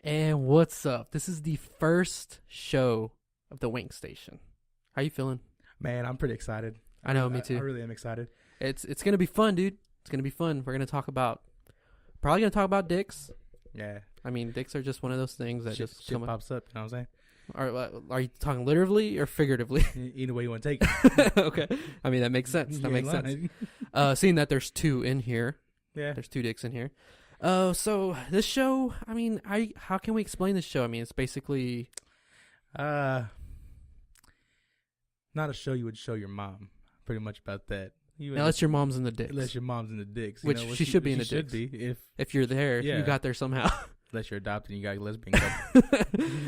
And what's up? This is the first show of the Wank Station. How you feeling? Man, I'm pretty excited. I know, me too. I really am excited. It's gonna be fun, dude. It's gonna be fun. We're gonna talk about dicks. Yeah. I mean, dicks are just one of those things that Shit just come up. pops up, you know what I'm Are you talking literally or figuratively? saying? Either way you want to take it. Okay. I mean, that makes sense. That makes sense. Seeing that there's two in here. Yeah. There's two dicks in here. So this show, I mean, how can we explain this show? I mean, it's basically Not a show you would show your mom. Pretty much about that. unless your mom's in the dicks. Unless your mom's in the dicks. Which she should be in the dicks. Should be if you're there, Yeah. you got there somehow. unless you're adopted and you got a lesbian couple.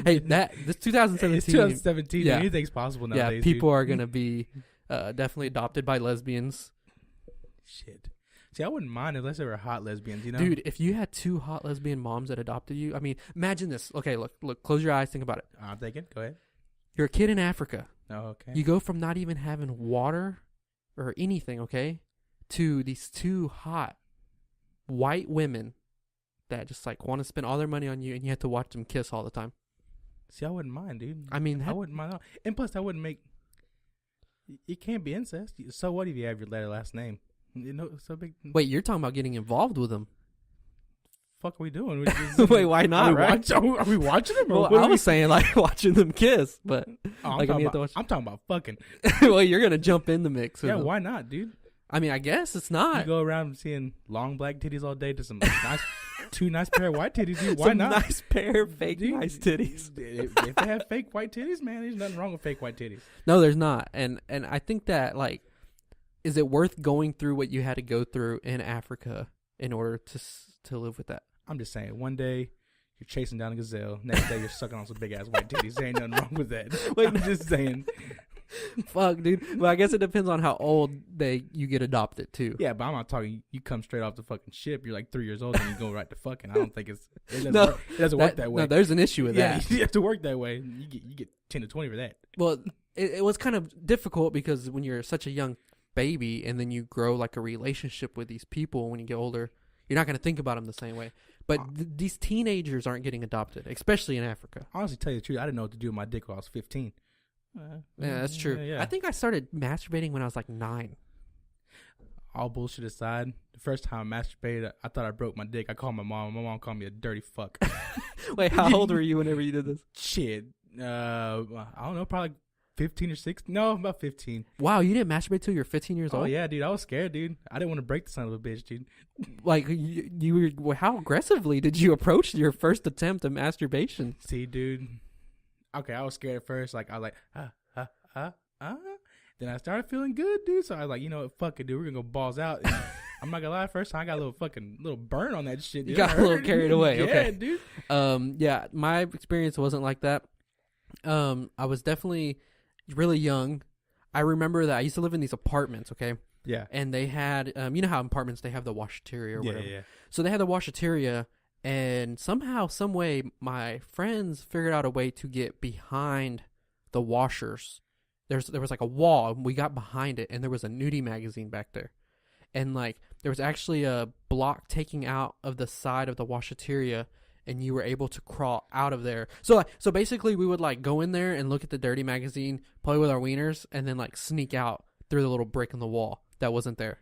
Hey, this 2017. It's 2017. Yeah. Anything's possible nowadays. Yeah, people dude. are gonna be definitely adopted by lesbians. Shit. See, I wouldn't mind unless they were hot lesbians, you know? Dude, if you had two hot lesbian moms that adopted you, I mean, imagine this. Okay, look, close your eyes, think about it. I'm thinking. Go ahead. You're a kid in Africa. Oh, okay. You go from not even having water or anything, okay, to these two hot white women that just like want to spend all their money on you, and you have to watch them kiss all the time. See, I wouldn't mind, dude. I mean, I wouldn't mind at all. And plus, I wouldn't make... It can't be incest. So what if you have your last name? You know, so big... wait, you're talking about getting involved with them? Fuck are we doing? Wait, why not? Right? Are we watching them? Well, I was saying like watching them kiss, but I'm, like, talking have to about, I'm talking about fucking. well, you're gonna jump in the mix. Yeah, why not, dude? I mean, I guess it's You not. go around seeing long black titties all day to some two nice pair of white titties, dude. Why Some not? nice pair of fake Dude, nice titties. If they have fake white titties, man, there's nothing wrong with fake white titties. No, there's not. And I think that like, is it worth going through what you had to go through in Africa in order to live with that? I'm just saying, one day you're chasing down a gazelle, next day you're sucking on some big ass white titties. There ain't nothing wrong with that. Wait, I'm just saying. Fuck, dude. Well, I guess it depends on how old you get adopted too. Yeah, but I'm not talking. You come straight off the fucking ship. You're like 3 years old and you go right to fucking. I don't think it doesn't work that way. No, there's an issue with that. You have to work that way. You get 10 to 20 for that. Well, it was kind of difficult because when you're such a young baby and then you grow like a relationship with these people, when you get older, you're not going to think about them the same way. But these teenagers aren't getting adopted, especially in Africa. Honestly, tell you the truth, I didn't know what to do with my dick when I was 15. Yeah, that's true. Yeah. I think I started masturbating when I was like 9. All bullshit aside, the first time I masturbated, I thought I broke my dick. I called my mom. My mom called me a dirty fuck. Wait, how old were you whenever you did this? Shit. I don't know, probably 15 or 16. No, about 15. Wow, you didn't masturbate till you were 15 years Oh, old? yeah, dude. I was scared, dude. I didn't want to break the son of a bitch, dude. Like, you were, how aggressively did you approach your first attempt at masturbation? See, dude. Okay, I was scared at first. Like, I was like, Then I started feeling good, dude. So I was like, you know what, fuck it, dude. We're going to go balls out. And I'm not going to lie, first time I got a little burn on that shit. Dude. You got a little carried away. Yeah, Okay. dude. Yeah, my experience wasn't like that. I was definitely really young. I remember that I used to live in these apartments, okay? Yeah. And they had, you know how in apartments they have the washateria or whatever. Yeah. So they had the washateria, and somehow, some way, my friends figured out a way to get behind the washers. There was like a wall, and we got behind it, and there was a nudie magazine back there. And like there was actually a block taking out of the side of the washateria, and you were able to crawl out of there. So basically we would like go in there and look at the dirty magazine, play with our wieners, and then like sneak out through the little brick in the wall that wasn't there.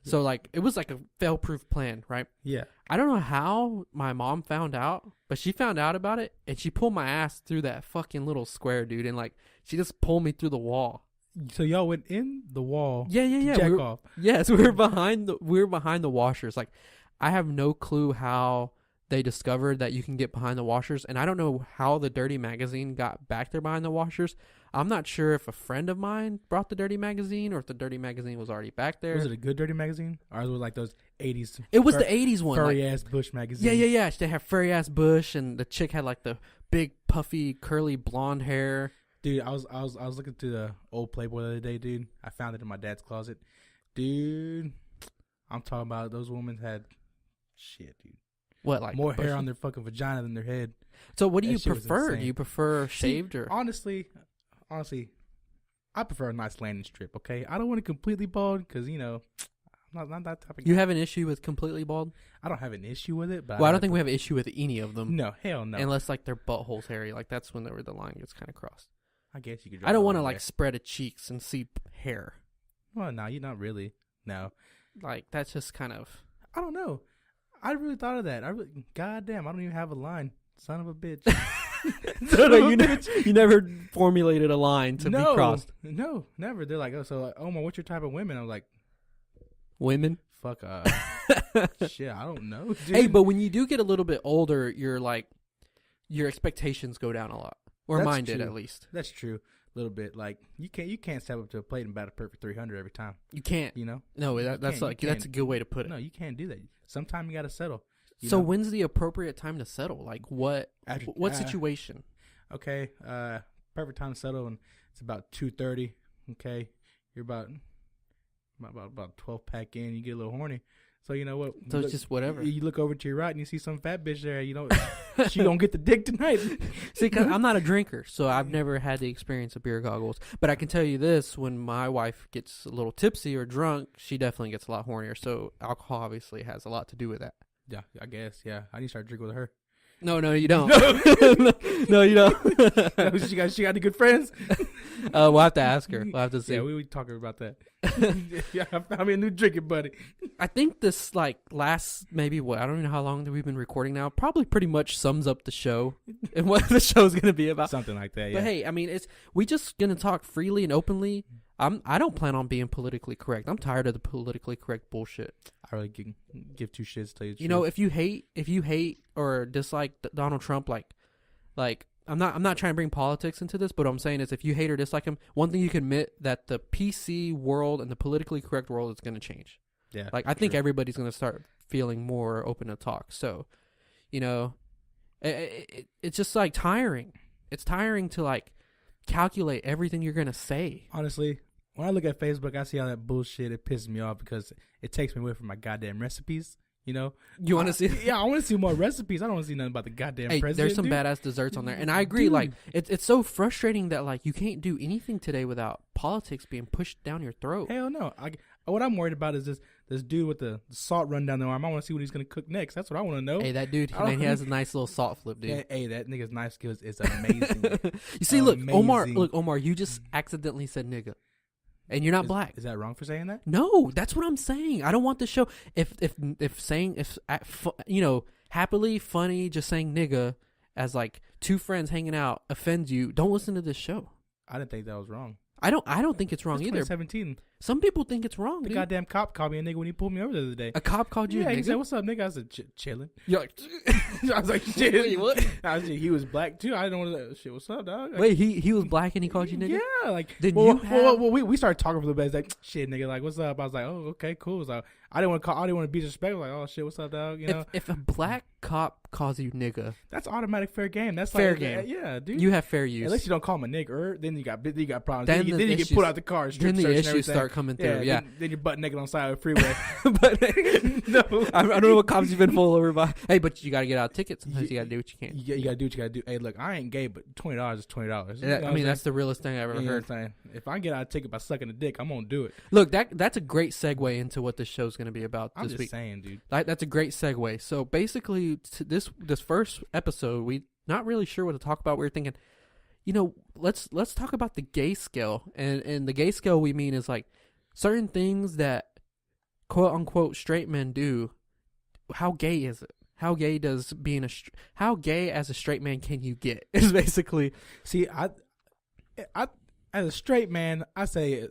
So like it was like a fail-proof plan, right? Yeah. I don't know how my mom found out, but she found out about it, and she pulled my ass through that fucking little square, dude, and like she just pulled me through the wall. So y'all went in the wall. Yeah. Jack off. Yes, we were behind the washers. Like, I have no clue how they discovered that you can get behind the washers, and I don't know how the dirty magazine got back there behind the washers. I'm not sure if a friend of mine brought the dirty magazine or if the dirty magazine was already back there. Was it a good dirty magazine? Or was it like those 80s? It was the 80s one. Furry like, ass Bush magazine. Yeah. They have furry ass Bush, and the chick had like the big puffy curly blonde hair. Dude, I was looking through the old Playboy the other day, dude. I found it in my dad's closet. Dude, I'm talking about those women had shit, dude. What, like more hair on their fucking vagina than their head. So what do That you shit was prefer? insane. Do you prefer shaved or Honestly, I prefer a nice landing strip, okay? I don't want it completely bald because, you know, I'm not that type of guy. You have an issue with completely bald? I don't have an issue with it, but Well, I don't think we have an issue with any of them. No, hell no. Unless like their butthole's hairy, like that's when the line gets kind of crossed. I guess you could. I don't want to like spread a cheeks and see hair. Well, no, you're not really. No, like that's just kind of. I don't know. I really thought of that. Goddamn, I don't even have a line. Son of a bitch. You never formulated a line to be crossed. No, never. They're like, oh, so Omar, what's your type of women? I'm like, women. Fuck. Shit, I don't know. Dude. Hey, but when you do get a little bit older, you're like, your expectations go down a lot, or That's mine true. did at least. That's true. A little bit. Like you can't step up to a plate and bat a perfect 300 every time. You can't. You know. No, that's a good way to put it. No, you can't do that. Sometimes you got to settle. So when's the appropriate time to settle? Like what situation? Okay, perfect time to settle, and it's about 2:30. Okay, you're about 12 pack in. You get a little horny, so you know what? So it's just whatever. You look over to your right and you see some fat bitch there. You know, she gonna get the dick tonight. See, cause I'm not a drinker, so I've never had the experience of beer goggles. But I can tell you this: when my wife gets a little tipsy or drunk, she definitely gets a lot hornier. So alcohol obviously has a lot to do with that. Yeah, I guess. Yeah, I need to start drinking with her. No, you don't. No, you don't. She got any good friends? We'll have to ask her. We'll have to see. Yeah, we were talking about that. Yeah, I found me a new drinking buddy. I think this last maybe I don't even know how long that we've been recording now. Probably pretty much sums up the show and what the show's gonna be about. Something like that. Yeah. But hey, I mean, we just gonna talk freely and openly. I don't plan on being politically correct. I'm tired of the politically correct bullshit. I really can give two shits to tell you the truth. You know, if you hate or dislike Donald Trump, like I'm not trying to bring politics into this, but what I'm saying is if you hate or dislike him, one thing you can admit that the PC world and the politically correct world is going to change. Yeah. Like I think everybody's going to start feeling more open to talk. So, you know, it's just like tiring. It's tiring to like calculate everything you're going to say. Honestly, when I look at Facebook, I see all that bullshit. It pisses me off because it takes me away from my goddamn recipes. You know, you want to see? Yeah, I want to see more recipes. I don't want to see nothing about the goddamn president. There's some dude. badass desserts on there, and I agree. Dude. Like, it's so frustrating that like you can't do anything today without politics being pushed down your throat. Hell no. What I'm worried about is this dude with the salt run down the arm. I want to see what he's gonna cook next. That's what I want to know. Hey, that dude, man, he has a nice little salt flip, dude. Hey, that nigga's knife skills is amazing. You see, look, Omar, you just accidentally said nigga. And you're not black. Is that wrong for saying that? No, that's what I'm saying. I don't want the show. If happily funny, just saying nigga as like two friends hanging out offends you, don't listen to this show. I didn't think that was wrong. I don't think it's wrong either. 2017. Some people think it's wrong. The goddamn cop called me a nigga when he pulled me over the other day. A cop called you a nigga? He said, "What's up, nigga?" I said, "Chilling." You're like, I was like, "Shit." Wait, what? He was black too. I didn't know that shit. What's up, dog? Wait, he was black and he called you nigga? Yeah, like. Well, we started talking for a little bit. It's like, shit, nigga, like, what's up? I was like, oh, okay, cool. So I didn't want to be disrespectful. Like, oh shit, what's up, dog? You know, if a black cop calls you nigga, that's automatic fair game. That's fair like, game. Yeah, dude. You have fair use. Unless you don't call him a nigger, then you got problems. Then you get pulled out the car. Then the issues start coming through. Yeah. Then you're butt naked on the side of the freeway. But no, I don't know what cops you've been pulled over by. Hey, but you got to get out tickets. Sometimes you got to do what you can. You got to do what you got to do. Hey, look, I ain't gay, but $20 is $20. I mean, that's the realest thing I've ever heard. If I get out a ticket by sucking a dick, I'm gonna do it. Look, that's a great segue into what this show's gonna be about this week. I'm just saying, dude. That's a great segue. So basically, this first episode, we not really sure what to talk about. We were thinking, you know, let's talk about the gay scale, and the gay scale we mean is like certain things that quote unquote straight men do. How gay is it? How gay how gay as a straight man can you get? Is basically. See, I as a straight man, I say.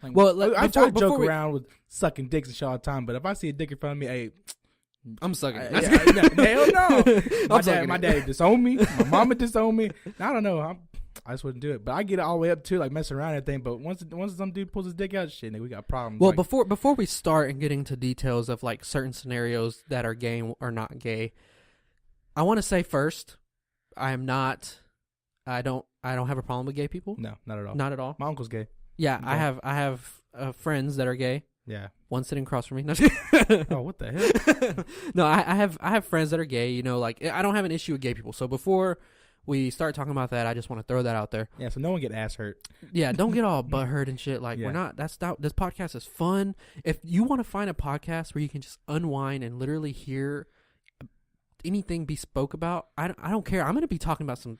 Like, well, I joke around with sucking dicks and shit all the time, but if I see a dick in front of me, hey, I'm sucking. Hell no. My daddy disowned me. My mama disowned me. I don't know. I just wouldn't do it. But I get it all the way up to like messing around and everything. But once some dude pulls his dick out, shit, nigga, we got problems. Well, like, before we start and get into details of like certain scenarios that are gay or not gay, I want to say first, I don't have a problem with gay people. No, not at all. Not at all. My uncle's gay. Yeah, okay. I have friends that are gay. Yeah. One sitting across from me. No. Oh, what the hell? No, I have friends that are gay. You know, like I don't have an issue with gay people. So before we start talking about that, I just want to throw that out there. Yeah, so no one get ass hurt. Yeah, don't get all butthurt and shit. Like, Yeah. we're not. That's not. This podcast is fun. If you want to find a podcast where you can just unwind and literally hear anything be spoke about, I don't care. I'm going to be talking about some,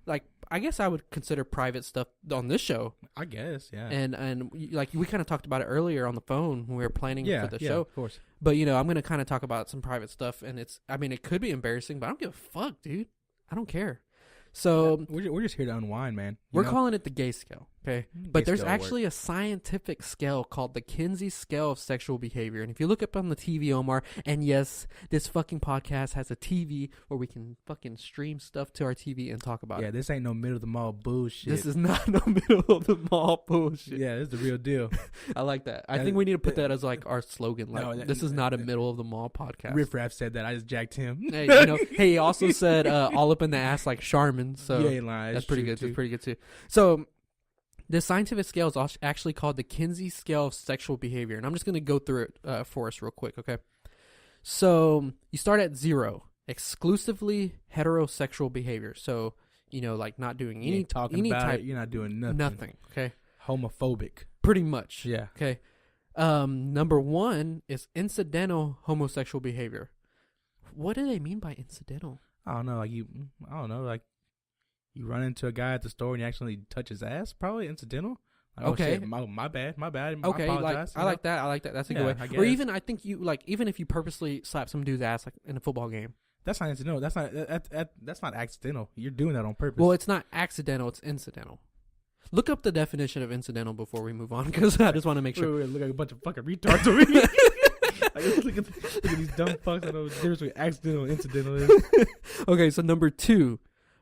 like, I guess I would consider private stuff on this show. I guess, yeah. And like we kind of talked about it earlier on the phone when we were planning for the show. Of course. But I'm going to kind of talk about some private stuff, and it could be embarrassing, but I don't give a fuck, dude. I don't care. So we're just here to unwind, man. We're calling it the gay scale, okay? But there's scale actually a scientific scale called the Kinsey scale of sexual behavior. And if you look up on the TV, Omar, and yes, this fucking podcast has a TV where we can fucking stream stuff to our TV and talk about it. Yeah, this ain't no middle of the mall bullshit. This is not no middle of the mall bullshit. Yeah, this is the real deal. I like that. I think we need to put that as like our slogan. Like, this is not a middle of the mall podcast. Riff Raff said that. I just jacked him. Hey, he also said all up in the ass like Charmin. So you ain't lying. that's pretty good. That's pretty good too. So the scientific scale is actually called the Kinsey scale of sexual behavior, and I'm just going to go through it for us real quick, okay? So you start at 0, exclusively heterosexual behavior. So like not doing any type. You're not doing nothing. Nothing. Okay. Homophobic. Pretty much. Yeah. Okay. Number 1 is incidental homosexual behavior. What do they mean by incidental? I don't know. Like you run into a guy at the store and you actually touch his ass. Probably incidental. Like, okay. Oh, shit, my bad. Okay. I apologize, I like that. That's a good way. Or even I think even if you purposely slap some dude's ass like in a football game. That's not incidental. That's not accidental. You're doing that on purpose. Well, it's not accidental. It's incidental. Look up the definition of incidental before we move on, because I just want to make sure. Wait, look like a bunch of fucking retards over here. look at these dumb fucks. I know what the difference between accidental and incidental is. Okay, so number 2,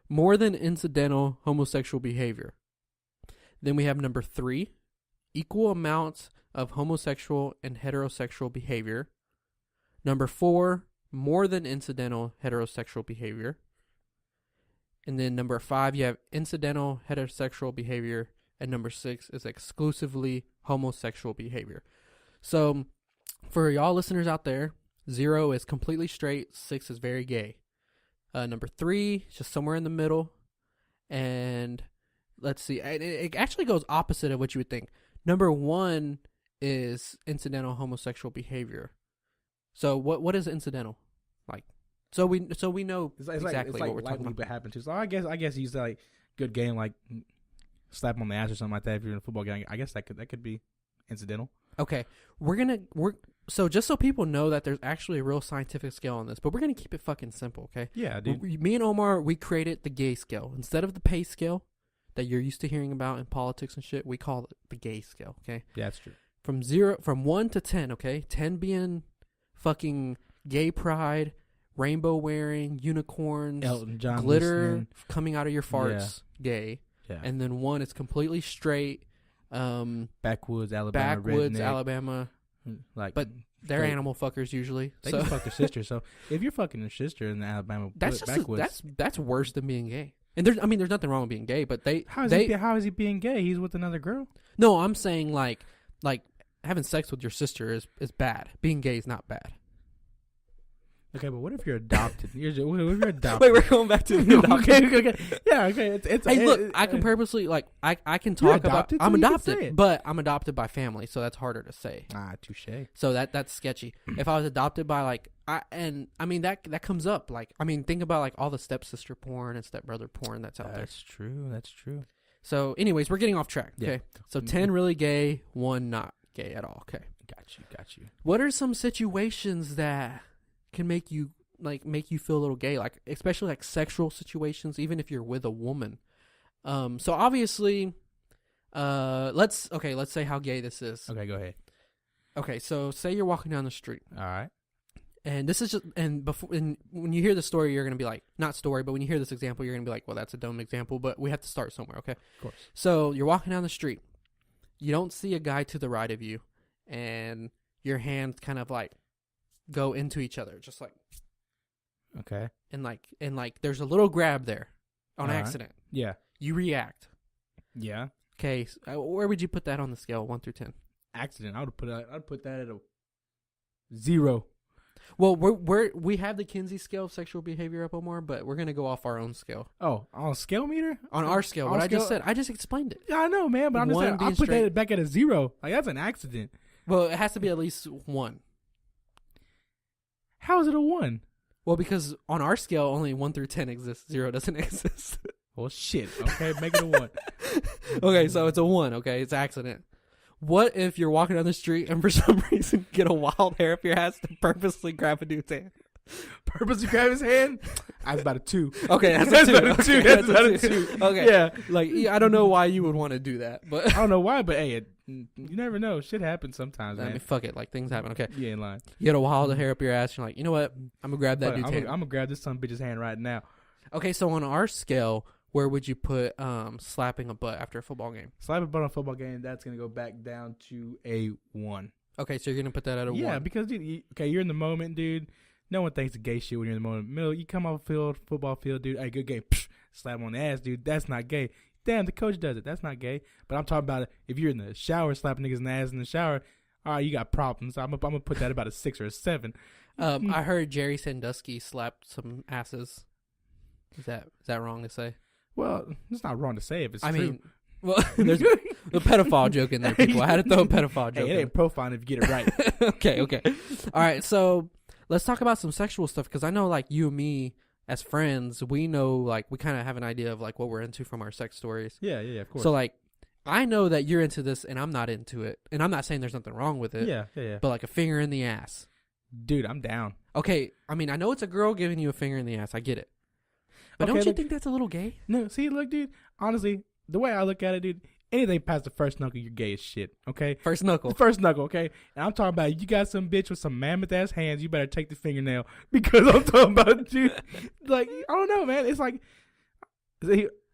more than incidental homosexual behavior. Then we have number 3, equal amounts of homosexual and heterosexual behavior. Number 4, more than incidental heterosexual behavior. And then number 5, you have incidental heterosexual behavior. And number 6 is exclusively homosexual behavior. So for y'all listeners out there, 0 is completely straight, 6 is very gay. Number 3 is just somewhere in the middle. And let's see, it actually goes opposite of what you would think. Number 1 is incidental homosexual behavior. So what is incidental? Like, so we know exactly what we're talking about. What happened to. So I guess he's like good game, like slap him on the ass or something like that. If you're in a football game, I guess that could be incidental. Okay, so just so people know that there's actually a real scientific scale on this, but we're gonna keep it fucking simple, okay? Yeah, dude. Me and Omar, we created the gay scale instead of the pay scale that you're used to hearing about in politics and shit. We call it the gay scale, okay? Yeah, that's true. From 1 to 10, okay? 10 being fucking gay pride, rainbow wearing, unicorns, Elton John glitter listening. Coming out of your farts, gay. Yeah. And then 1 is completely straight. Backwoods, Alabama. Alabama. Like, but they're animal fuckers usually. They just fuck their sister. So if you're fucking your sister in Alabama, that's worse than being gay. And there's nothing wrong with being gay, but how is he being gay? He's with another girl. No, I'm saying like having sex with your sister is bad. Being gay is not bad. Okay, but what if you're adopted? What if you're adopted? Wait, we're going back to the okay. Yeah, okay. Look, I can purposely I can talk about. I'm adopted, but I'm adopted by family, so that's harder to say. Touche. So that's sketchy. If I was adopted by that comes up. Think about like all the stepsister porn and stepbrother porn that's out there. That's true. So, anyways, we're getting off track. Okay, yeah. So 10 really gay, 1 not gay at all. Okay, got you. What are some situations that can make you feel a little gay, like especially like sexual situations, even if you're with a woman? So obviously, let's say how gay this is. Okay, go ahead. Okay, so say you're walking down the street. All right. And this is just when you hear the story, you're gonna be like, not story, but when you hear this example, you're gonna be like, well, that's a dumb example, but we have to start somewhere, okay? Of course. So you're walking down the street, you don't see a guy to the right of you, and your hands kind of like go into each other, just like, okay, and there's a little grab there on accident. Yeah, you react. Yeah. Okay, so where would you put that on the scale 1 through 10? Accident. I'd put that at a 0. Well, we have the Kinsey scale of sexual behavior up, Omar, but we're gonna go off our own scale. Oh, on a scale meter? On our scale. What I just said. I just explained it. Yeah, I know, man, but I'm just saying, I'll put that back at a 0. Like, that's an accident. Well, it has to be at least 1. How is it a 1? Well, because on our scale, only 1 through 10 exists. 0 doesn't exist. Well, shit. Okay, make it a 1. Okay, so it's a 1. Okay, it's accident. What if you're walking down the street and for some reason get a wild hair up your ass to purposely grab a dude's hand? Purposely grab his hand? That's about a 2. Okay, that's a 2. About a 2. That's about a 2. Okay, yeah. Like, I don't know why you would want to do that, but I don't know why, but hey, you never know. Shit happens sometimes, man. I mean, fuck it. Like, things happen. Okay. You ain't lying. You get a wild hair up your ass. You're like, you know what? I'm gonna grab that dude's hand. I'm gonna grab this son of a bitch's hand right now. Okay, so on our scale, where would you put slapping a butt after a football game? Slap a butt on a football game, that's gonna go back down to a 1. Okay, so you're gonna put that at a 1. Yeah, because dude, you're in the moment, dude. No one thinks of gay shit when you're in the moment. Middle, you come off football field, dude. Hey, good game. Psh, slap him on the ass, dude. That's not gay. Damn, the coach does it. That's not gay. But I'm talking about it. If you're in the shower slapping niggas in the ass in the shower, all right, you got problems. I'm gonna put that about a 6 or a 7. I heard Jerry Sandusky slapped some asses. Is that wrong to say? Well, it's not wrong to say if it's true. I mean, well, there's a pedophile joke in there, people. I had to throw a pedophile joke. Hey, it ain't profiling if you get it right. Okay. All right, so let's talk about some sexual stuff, because I know, like, you and me as friends, we know, like, we kind of have an idea of, like, what we're into from our sex stories. Yeah, of course. So, like, I know that you're into this, and I'm not into it. And I'm not saying there's nothing wrong with it. Yeah. But, like, a finger in the ass. Dude, I'm down. Okay, I mean, I know it's a girl giving you a finger in the ass. I get it. But Okay, don't you think that's a little gay? No, see, look, dude, honestly, the way I look at it, dude, anything past the first knuckle, you're gay as shit, okay? First knuckle. The first knuckle, okay? And I'm talking about, you got some bitch with some mammoth-ass hands, you better take the fingernail. Because I'm talking about, dude, like, I don't know, man. It's like,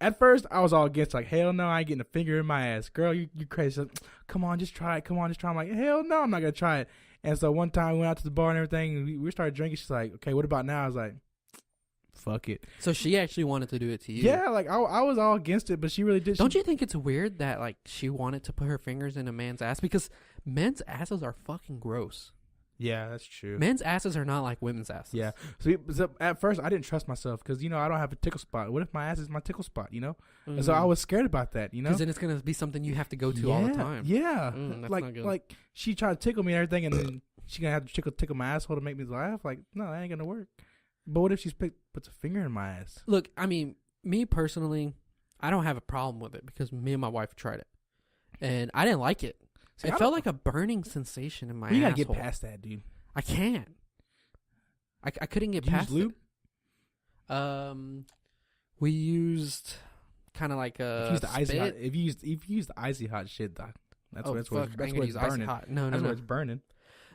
at first, I was all against, like, hell no, I ain't getting a finger in my ass. Girl, you crazy. Like, come on, just try it. I'm like, hell no, I'm not going to try it. And so one time, we went out to the bar and everything, and we started drinking. She's like, okay, what about now? I was like, fuck it. So she actually wanted to do it to you. Yeah, like I was all against it, but she really did. Don't you think it's weird that, like, she wanted to put her fingers in a man's ass? Because men's asses are fucking gross. Yeah, that's true. Men's asses are not like women's asses. Yeah. So at first I didn't trust myself because I don't have a tickle spot. What if my ass is my tickle spot? And so I was scared about that. Because then it's gonna be something you have to go to all the time. Yeah. That's not good. Like she tried to tickle me and everything, and then she gonna have to tickle my asshole to make me laugh. Like, no, that ain't gonna work. But what if she puts a finger in my ass? Look, I mean, me personally, I don't have a problem with it because me and my wife tried it, and I didn't like it. See, it felt like a burning sensation in my asshole. You gotta get past that, dude. I can't. I couldn't get past lube? it. We used kind of like a if you use the icy hot shit, doc, that's what it's burning. No, that's what it's burning.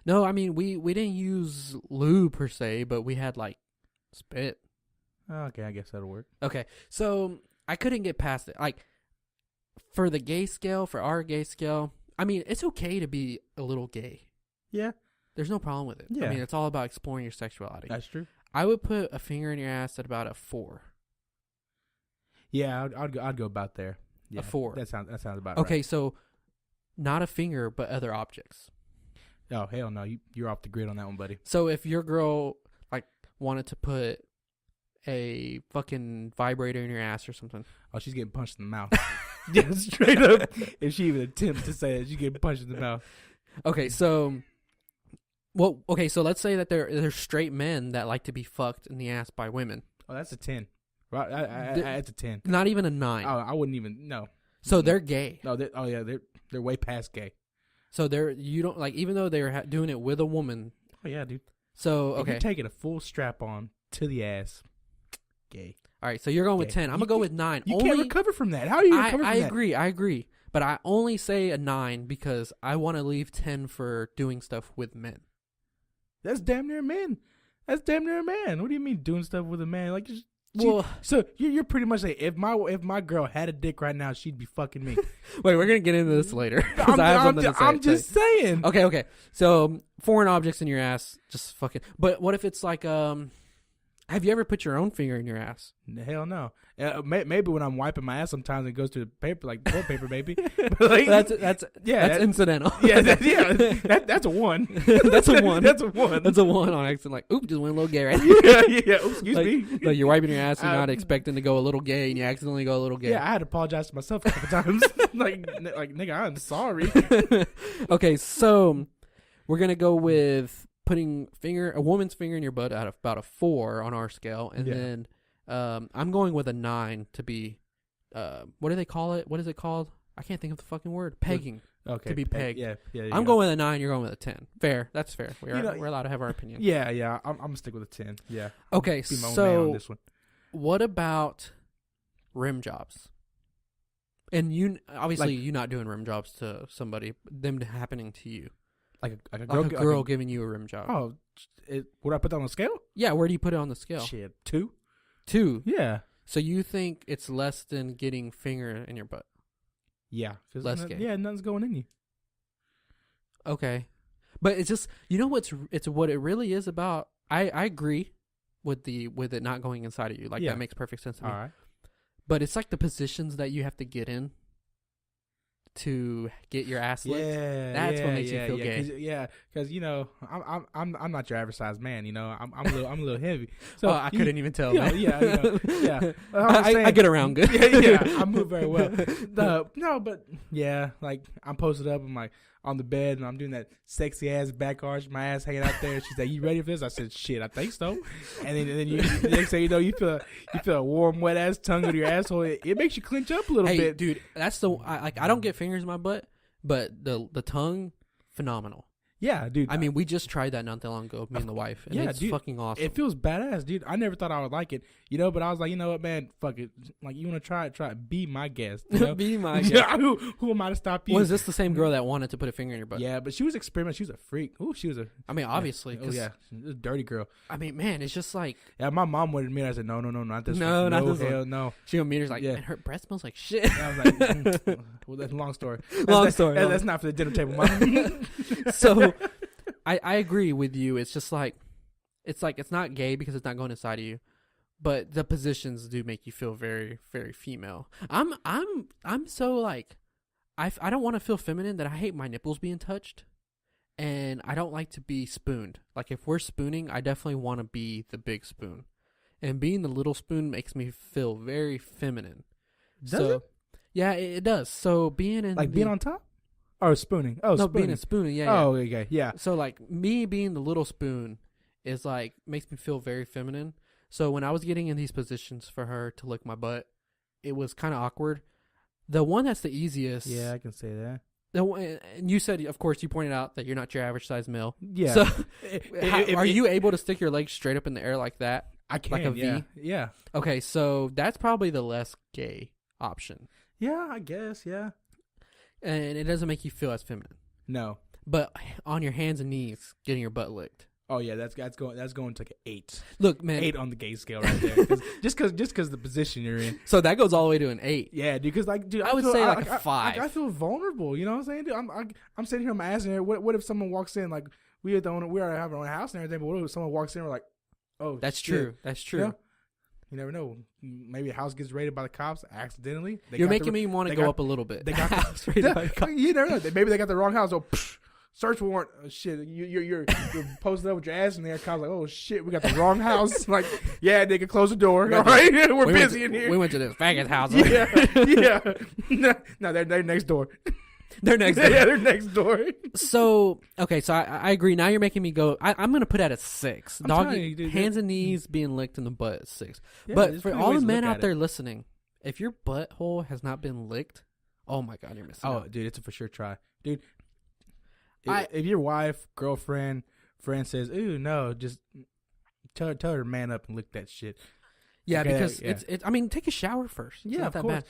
No, I mean we didn't use lube per se, but we had like spit. Okay, I guess that'll work. Okay, so I couldn't get past it. Like for our gay scale, I mean it's okay to be a little gay. Yeah. There's no problem with it. Yeah. I mean, it's all about exploring your sexuality. That's true. I would put a finger in your ass at about a 4. Yeah, I'd go about there. Yeah, a 4. That sounds about right. Okay, so not a finger, but other objects. Oh, hell no. You're off the grid on that one, buddy. So if your girl, like, wanted to put a fucking vibrator in your ass or something. Oh, she's getting punched in the mouth. Yeah, straight up. If she even attempts to say it, she's getting punched in the mouth. Okay, so... Well, okay, so let's say that there's straight men that like to be fucked in the ass by women. Oh, that's a 10. Right, that's a 10. Not even a 9. Oh, I wouldn't even, no. So they're gay. No, they're way past gay. So you don't, like, even though they're doing it with a woman. Oh, yeah, dude. So, okay. If you're taking a full strap on to the ass, gay. All right, so you're going with 10. I'm going to go with 9. You can't recover from that. How are you going to recover from that? I agree. But I only say a 9 because I want to leave 10 for doing stuff with men. That's damn near men. That's damn near a man. What do you mean doing stuff with a man? Like, so you're pretty much saying if my girl had a dick right now, she'd be fucking me. Wait, we're gonna get into this later. I'm just saying. Okay. So foreign objects in your ass, just fucking. But what if it's like a Have you ever put your own finger in your ass? Hell no. Maybe when I'm wiping my ass, sometimes it goes to the paper, like toilet paper, maybe. But like, That's incidental. That's a one. That's a one. That's a one. That's a one on accident. Like, oop, just went a little gay, right? Yeah. Oops, excuse me. Like you're wiping your ass and not expecting to go a little gay, and you accidentally go a little gay. Yeah, I had to apologize to myself a couple times. like nigga, I'm sorry. Okay, so we're gonna go with putting a woman's finger in your butt at about a 4 on our scale, and then I'm going with a 9 to be what do they call it? What is it called? I can't think of the fucking word. Pegging. Okay. To be pegged. Yeah. I'm going with a 9. You're going with a 10. Fair. That's fair. We're allowed to have our opinion. Yeah. I'm gonna stick with a 10. Yeah. Okay. Be my own man So on this one. what about rim jobs? And you obviously you're not doing rim jobs to somebody. Them happening to you. Like a girl giving you a rim job. Oh, would I put that on the scale? Yeah. Where do you put it on the scale? Shit, 2. 2. Yeah. So you think it's less than getting finger in your butt? Yeah. Less gay. Yeah, nothing's going in you. Okay. But it's just, you know it's what it really is about. I agree with it not going inside of you. Like that makes perfect sense to me. All right. But it's like the positions that you have to get in to get your ass licked. Yeah, that's what makes you feel gay. Because I'm not your average sized man. You know, I'm a little heavy. So I couldn't even tell. Yeah. I get around good. Yeah, I move very well. Like I'm posted up. I'm like on the bed and I'm doing that sexy ass back arch, my ass hanging out there. She's like, "You ready for this?" I said, "Shit, I think so." And then you the next thing you know, you feel a warm, wet ass tongue with your asshole. It makes you clench up a little bit, dude. That's I don't get fingers in my butt, but the tongue, phenomenal. Yeah, dude. I mean, we just tried that not that long ago, me and the wife, and it's fucking awesome. It feels badass, dude. I never thought I would like it, but I was like, you know what, man, fuck it. Like, you want to try it, be my guest. You know? Be my guest. Who am I to stop you? Was this the same girl that wanted to put a finger in your butt? Yeah, but she was experimenting. She was a freak. Ooh, she was a... I mean, obviously. She was a dirty girl. I mean, man, it's just like... Yeah, my mom wanted me. I said, no, not this no, one. not this hell one. no. She gonna meet her like, and her breath smells like shit. I was like, well, that's a long story. That's not for the dinner table, Mom. So... I agree with you. It's just like it's not gay because it's not going inside of you, but the positions do make you feel very, very female. I'm so like I don't want to feel feminine that I hate my nipples being touched, and I don't like to be spooned. Like if we're spooning, I definitely want to be the big spoon, and being the little spoon makes me feel very feminine. Does it? Yeah, it does. So being in being on top. Or spooning. Oh, no, spooning. being a spooning, yeah. Oh, okay, yeah. So, like, me being the little spoon is, like, makes me feel very feminine. So, when I was getting in these positions for her to lick my butt, it was kind of awkward. The one that's the easiest... Yeah, I can say that. And you said, of course, you pointed out that you're not your average size male. Yeah. So, are you able to stick your legs straight up in the air like that? I can, like a V? Yeah. Okay, so that's probably the less gay option. Yeah, I guess, yeah. And it doesn't make you feel as feminine. No. But on your hands and knees, getting your butt licked. Oh yeah, that's going to like an 8. Look, man, 8 on the gay scale right there. just because the position you're in. So that goes all the way to an 8. Yeah, dude. Because like, dude, I would say like a 5. I feel vulnerable. You know what I'm saying, dude? I'm sitting here on my ass in there. What if someone walks in? Like we already have our own house and everything. But what if someone walks in and we're like, oh, that's shit. true. That's true. You know? You never know. Maybe a house gets raided by the cops accidentally. You're making me want to go up a little bit. They got house raided by the cops. You never know. Maybe they got the wrong house. So, search warrant. Oh, shit. You're posted up with your ass in there. Cops like, oh shit, we got the wrong house. Like, yeah, they can close the door. All right, we're busy in here. We went to this faggot house. Yeah. No, they're next door. They're next door. Yeah, they're next door. So, okay, so I agree. Now you're making me go. I'm going to put that at 6. Doggy, dude, hands and knees being licked in the butt at 6. Yeah, but for all the men out there listening, if your butthole has not been licked, oh my God, you're missing out. Oh, dude, it's a for sure try. Dude, if your wife, girlfriend, friend says, ooh, no, just tell her to man up and lick that shit. Yeah, okay, because it's I mean, take a shower first. It's yeah, not of that course. bad.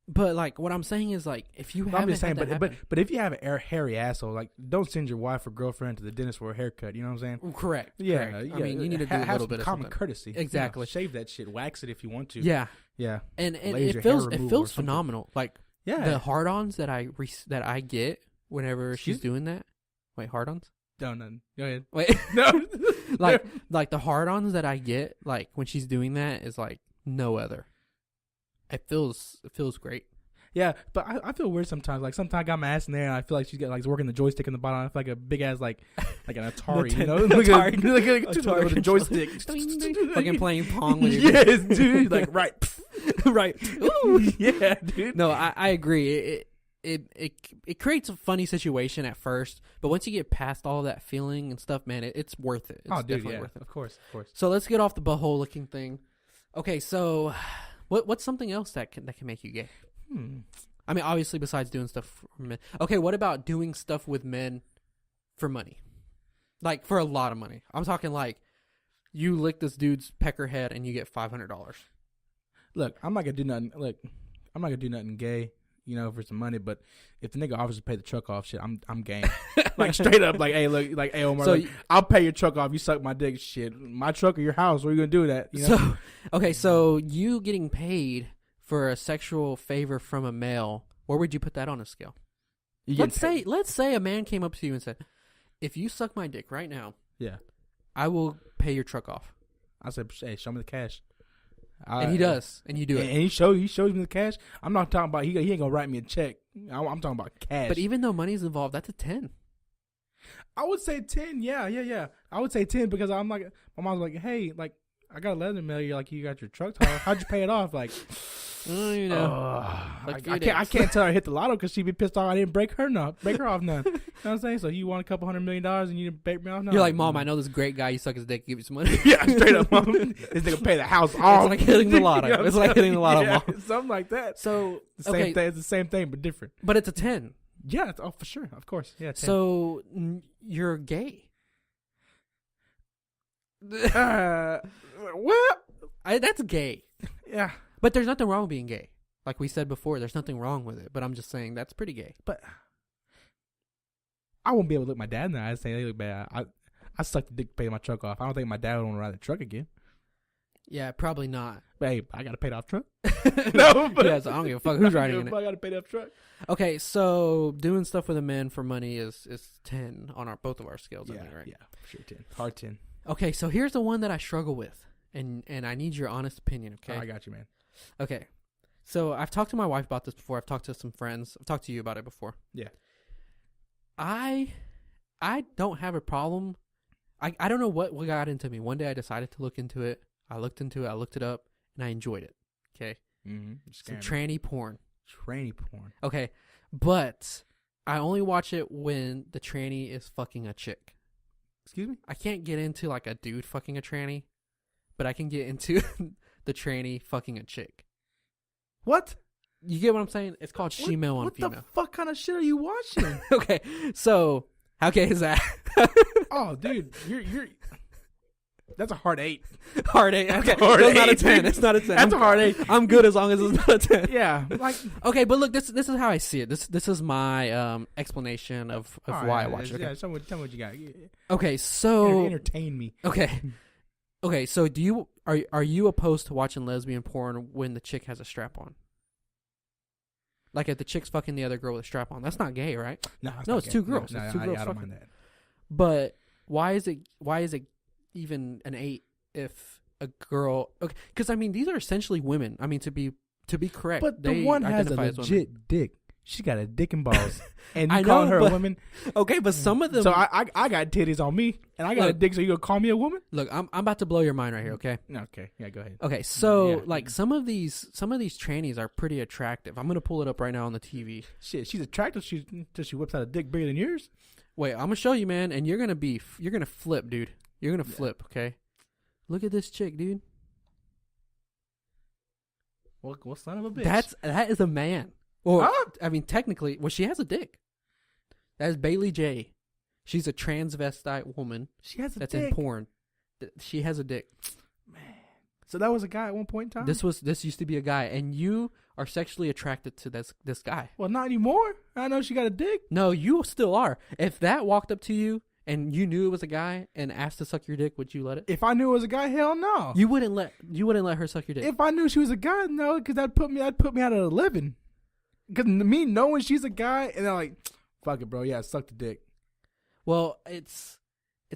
But like what I'm saying is like if you haven't had that happen, but if you have a hairy asshole, like don't send your wife or girlfriend to the dentist for a haircut. You know what I'm saying? Correct. Yeah. Correct. I mean, you need to do a little bit of common courtesy. Exactly. Shave that shit, wax it if you want to. Yeah. Yeah. And it feels phenomenal. Like the hard-ons that I get whenever she's doing that. Wait, hard-ons? No, none. Go ahead. Wait. No. like the hard-ons that I get, like when she's doing that, is like no other. It feels great. Yeah, but I feel weird sometimes. Like sometimes I got my ass in there, and I feel like she's got like working the joystick in the bottom. I feel like a big ass like an Atari, you know, Atari with a joystick, fucking playing Pong with your yes, dude. Like right, right. Ooh. Yeah, dude. No, I agree. It creates a funny situation at first, but once you get past all that feeling and stuff, man, it's worth it. It's definitely worth it. Of course. So let's get off the butthole looking thing. Okay, so what's something else that can make you gay? I mean, obviously, besides doing stuff for men. Okay, what about doing stuff with men for money? Like, for a lot of money. I'm talking like, you lick this dude's pecker head and you get $500. Look, I'm not gonna do nothing gay, you know, for some money. But if the nigga offers to pay the truck off, shit, I'm game. Like straight up, like, hey, look, like, hey, Omar, so I'll pay your truck off. You suck my dick, shit. My truck or your house? What are you gonna do with that? You know? So, okay, so you getting paid for a sexual favor from a male, where would you put that on a scale? Let's say a man came up to you and said, "If you suck my dick right now, yeah, I will pay your truck off." I said, "Hey, show me the cash." And he does, and you do it. And he shows me the cash. I'm not talking about he ain't gonna write me a check. I'm talking about cash. But even though money's involved, that's a 10. I would say 10. Yeah. I would say 10 because I'm like, my mom's like, hey, like, I got a letter mail. You like, you got your truck tire. How'd you pay it off? Like, you know, like I can't tell her I hit the lotto because she'd be pissed off. I didn't break her off none. You know what I'm saying? So you won a couple $100 million and you didn't break me off. No. You're like, Mom, I know this great guy. You suck his dick, give you some money. Yeah, straight up, Mom. This nigga pay the house off. It's like hitting the lotto. You know it's like hitting the lotto, yeah, Mom. Something like that. So Same thing. It's the same thing but different. But it's a 10. Yeah. For sure. Of course. Yeah. 10. So you're gay. What? That's gay. Yeah. But there's nothing wrong with being gay. Like we said before, there's nothing wrong with it. But I'm just saying that's pretty gay. But I won't be able to look my dad in the eyes and say they look bad. I sucked the dick to pay my truck off. I don't think my dad would want to ride the truck again. Yeah, probably not. But hey, I got to pay the off truck. No, but yeah, so I don't give a fuck who's riding in it. I got to pay the off truck. Okay, so doing stuff with a man for money is 10 on both of our scales. Yeah, I think, right? Yeah, for sure 10. Hard 10. Okay, so here's the one that I struggle with, and I need your honest opinion. Okay, I got you, man. Okay, so I've talked to my wife about this before. I've talked to some friends. I've talked to you about it before. Yeah. I don't have a problem. I don't know what got into me. One day I decided to look into it. I looked into it. I looked it up, and I enjoyed it. Okay. Mm-hmm. Some tranny porn. Tranny porn. Okay, but I only watch it when the tranny is fucking a chick. Excuse me? I can't get into like a dude fucking a tranny, but I can get into the tranny fucking a chick. What? You get what I'm saying? It's called she-male on female. What the fuck kind of shit are you watching? Okay, so how gay is that? Oh, dude, you're. That's a hard 8. Hard 8. Okay, hard it's not a 8, 10. It's not a 10. That's a hard 8. I'm good as long as it's not a 10. Yeah, like okay, but look, this is how I see it. This is my explanation of why I watch it. Okay? Yeah, tell me what you got. Okay, so entertain me. Okay, so are you opposed to watching lesbian porn when the chick has a strap on? Like if the chick's fucking the other girl with a strap on, that's not gay, right? No, it's two girls. No, it's two girls. I don't mind that. But why is it even an 8 if a girl? Okay, because I mean these are essentially women. I mean to be correct, but they the one has a legit dick. She got a dick and balls, and you calling her a woman? Okay, but some of them. So I got titties on me, and I got a dick. So you gonna call me a woman? Look, I'm about to blow your mind right here. Okay. Okay. Yeah. Go ahead. Okay. So like some of these trannies are pretty attractive. I'm gonna pull it up right now on the TV. Shit, she's attractive. Till she whips out a dick bigger than yours. Wait, I'm gonna show you, man, and you're gonna flip, dude. You're gonna flip. Okay. Look at this chick, dude. Well, son of a bitch. That is a man. Or I mean, technically, she has a dick. That is Bailey J. She's a transvestite woman. She has a that's dick. In porn. She has a dick. Man. So that was a guy at one point in time? This used to be a guy, and you are sexually attracted to this guy. Well, not anymore. I know she got a dick. No, you still are. If that walked up to you and you knew it was a guy and asked to suck your dick, would you let it? If I knew it was a guy, hell no. You wouldn't let her suck your dick. If I knew she was a guy, no, because that'd put me out at 11. Because me knowing she's a guy, and I'm like, fuck it, bro. Yeah, suck the dick. Well, it's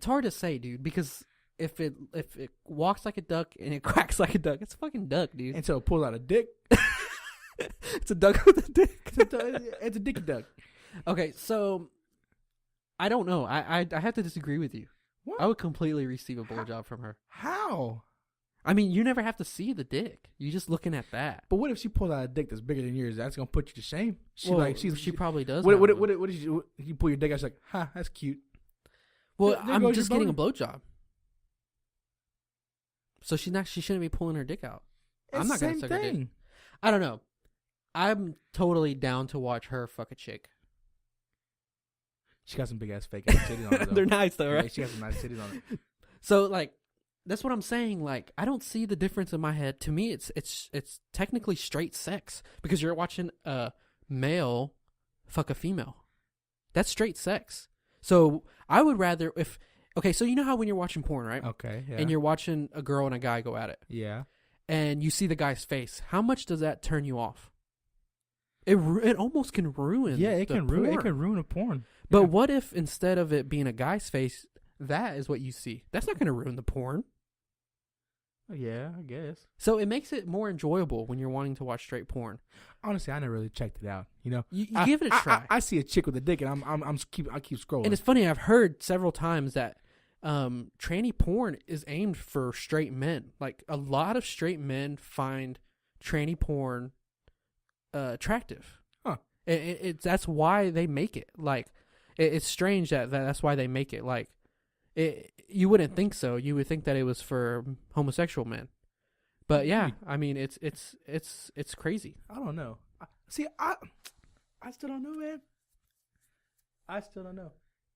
hard to say, dude, because if it walks like a duck and it quacks like a duck, it's a fucking duck, dude. Until it pulls out a dick. It's a duck with a dick. It's a dicky duck. Okay, so I don't know. I have to disagree with you. What? I would completely receive a blowjob from her. How? I mean, you never have to see the dick. You're just looking at that. But what if she pulls out a dick that's bigger than yours? That's gonna put you to shame. She probably does. What did you pull your dick out? She's like, "Ha, that's cute." Well, There I'm goes just your getting a blowjob. So she shouldn't be pulling her dick out. I'm not gonna suck her dick. I don't know. I'm totally down to watch her fuck a chick. She got some big ass fake ass titties on her. They're nice though, right? Yeah, she got some nice titties on her. So like, that's what I'm saying. Like, I don't see the difference in my head. To me, it's technically straight sex because you're watching a male fuck a female. That's straight sex. So I would rather so you know how when you're watching porn, right? Okay, yeah. And you're watching a girl and a guy go at it. Yeah. And you see the guy's face. How much does that turn you off? It almost can ruin. Yeah, it can ruin. porn. It can ruin a porn. But Yeah. what if instead of it being a guy's face, that is what you see? That's not going to ruin the porn. Yeah, I guess. So it makes it more enjoyable when you're wanting to watch straight porn. Honestly, I never really checked it out. You know, You give it a try. I see a chick with a dick, and I keep scrolling. And it's funny. I've heard several times that tranny porn is aimed for straight men. Like a lot of straight men find tranny porn attractive. Huh. That's why they make it. Like it's strange that's why they make it. Like you wouldn't think so. You would think that it was for homosexual men. But yeah, I mean it's crazy. I don't know. I still don't know, man. I still don't know.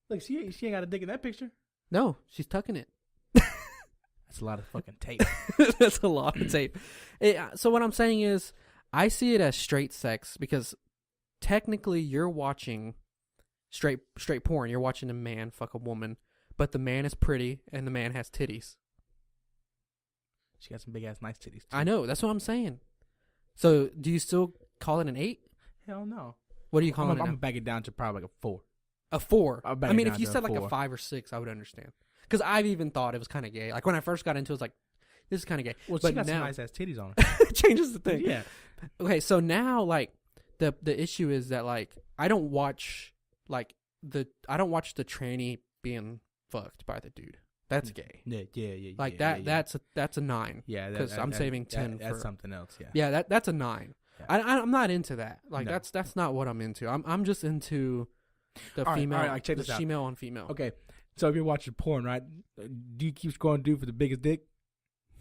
Look, she ain't got a dick in that picture. No, she's tucking it. That's a lot of fucking tape. That's a lot of tape. So what I'm saying is, I see it as straight sex because technically you're watching straight porn. You're watching a man fuck a woman, but the man is pretty and the man has titties. She got some big ass nice titties too. I know. That's what I'm saying. So do you still call it an 8? Hell no. What do you call it? I'm gonna back it down to probably like a 4. A 4. I'll back I mean, it if down you to said a like 4. a 5 or 6, I would understand. Because I've even thought it was kind of gay. Like when I first got into it, was like, this is kind of gay. Well, but she got now, some nice ass titties on her. it changes the thing. Yeah. Okay, so now like the issue is that like I don't watch the tranny being fucked by the dude. That's gay. Yeah. Like yeah, that's a 9. Yeah, because I'm saving 10 that's for something else. Yeah. Yeah, that's a 9. Yeah. I'm not into that. Like No. that's not what I'm into. I'm just into the All right, female, all right, check the this out. female on female. Okay, so if you're watching porn, right? Do you keep scrolling dude for the biggest dick?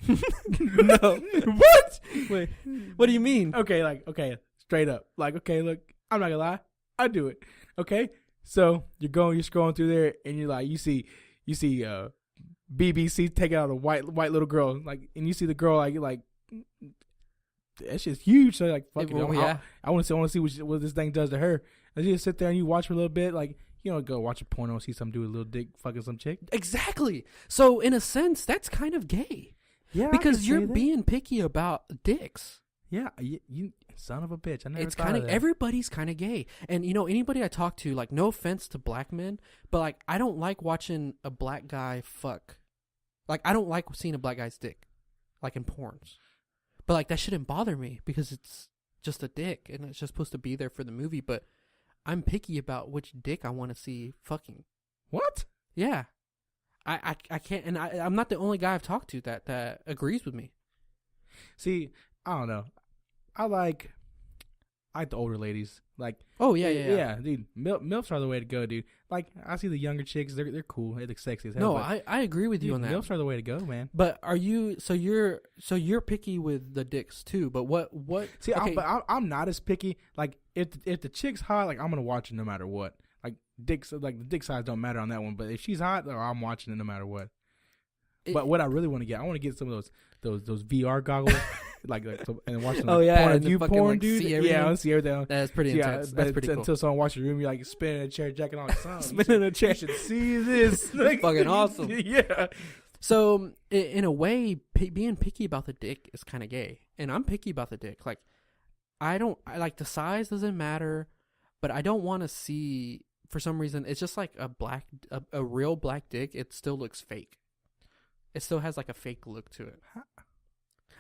No. What? Wait. What do you mean? Okay, straight up. Like, okay, look, I'm not gonna lie, I do it. Okay, so you're scrolling through there, and you're like, you see, BBC taking out a white little girl, like, and you see the girl like that shit's huge. So like, fuck it, Yeah. I want to see what this thing does to her. And you just sit there and you watch for a little bit, like. You don't go watch a porno and see some dude with a little dick fucking some chick. Exactly. So in a sense, that's kind of gay. Yeah, Because you're being picky about dicks. Yeah, you son of a bitch. I never It's thought kind of of that. everybody's kind of gay. And you know, anybody I talk to, like, no offense to black men, but like I don't like watching a black guy fuck. Like I don't like seeing a black guy's dick, like in porns. But like that shouldn't bother me because it's just a dick and it's just supposed to be there for the movie. But I'm picky about which dick I want to see fucking. What? Yeah. I can't, and I'm not the only guy I've talked to that agrees with me. See, I don't know. I like the older ladies. Like, Oh yeah. dude. MILFs are the way to go, dude. Like, I see the younger chicks. They're cool. They look sexy as hell. No, but, I agree with you dude, on that. MILFs are the way to go, man. But are you? So you're picky with the dicks too. But what? See, okay. I'm not as picky. Like, if the chick's hot, like, I'm gonna watch it no matter what. Like, the dick size don't matter on that one. But if she's hot, I'm watching it no matter what. But what I really want to get, I want to get some of those VR goggles, like and watch them. Oh, yeah, point of and view fucking, porn, like, dude. see Yeah, I everything. want to see everything. That's pretty intense. That's pretty cool. Until someone watches your room, you're like spinning in a chair, jacking on. Spinning in a chair. You should see this. That's fucking awesome. Yeah. So in a way, being picky about the dick is kind of gay, and I'm picky about the dick. Like, I like the size doesn't matter, but I don't want to see, for some reason, it's just like a real black dick. It still looks fake. It still has like a fake look to it.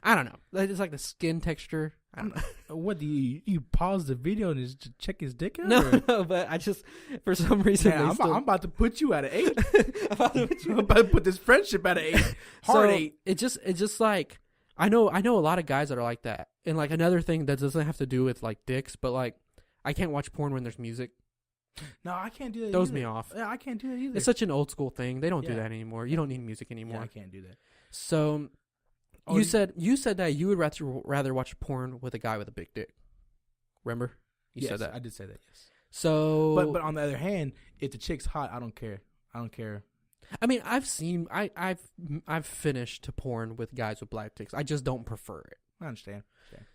I don't know. It's like the skin texture. I don't know. What do you pause the video and just check his dick out? No, but I just for some reason I'm about to put you at an 8. I'm about to put this friendship at an 8. Hard 8. It just like I know a lot of guys that are like that. And like another thing that doesn't have to do with like dicks, but like I can't watch porn when there's music. No, I can't do that. Throws me off. Yeah, I can't do that either. It's such an old school thing. They don't do that anymore. You don't need music anymore. Yeah, I can't do that. So you said that you would rather watch porn with a guy with a big dick. Remember? You said that. I did say that. Yes. So, but on the other hand, if the chick's hot, I don't care. I mean, I've finished porn with guys with black dicks. I just don't prefer it. I understand.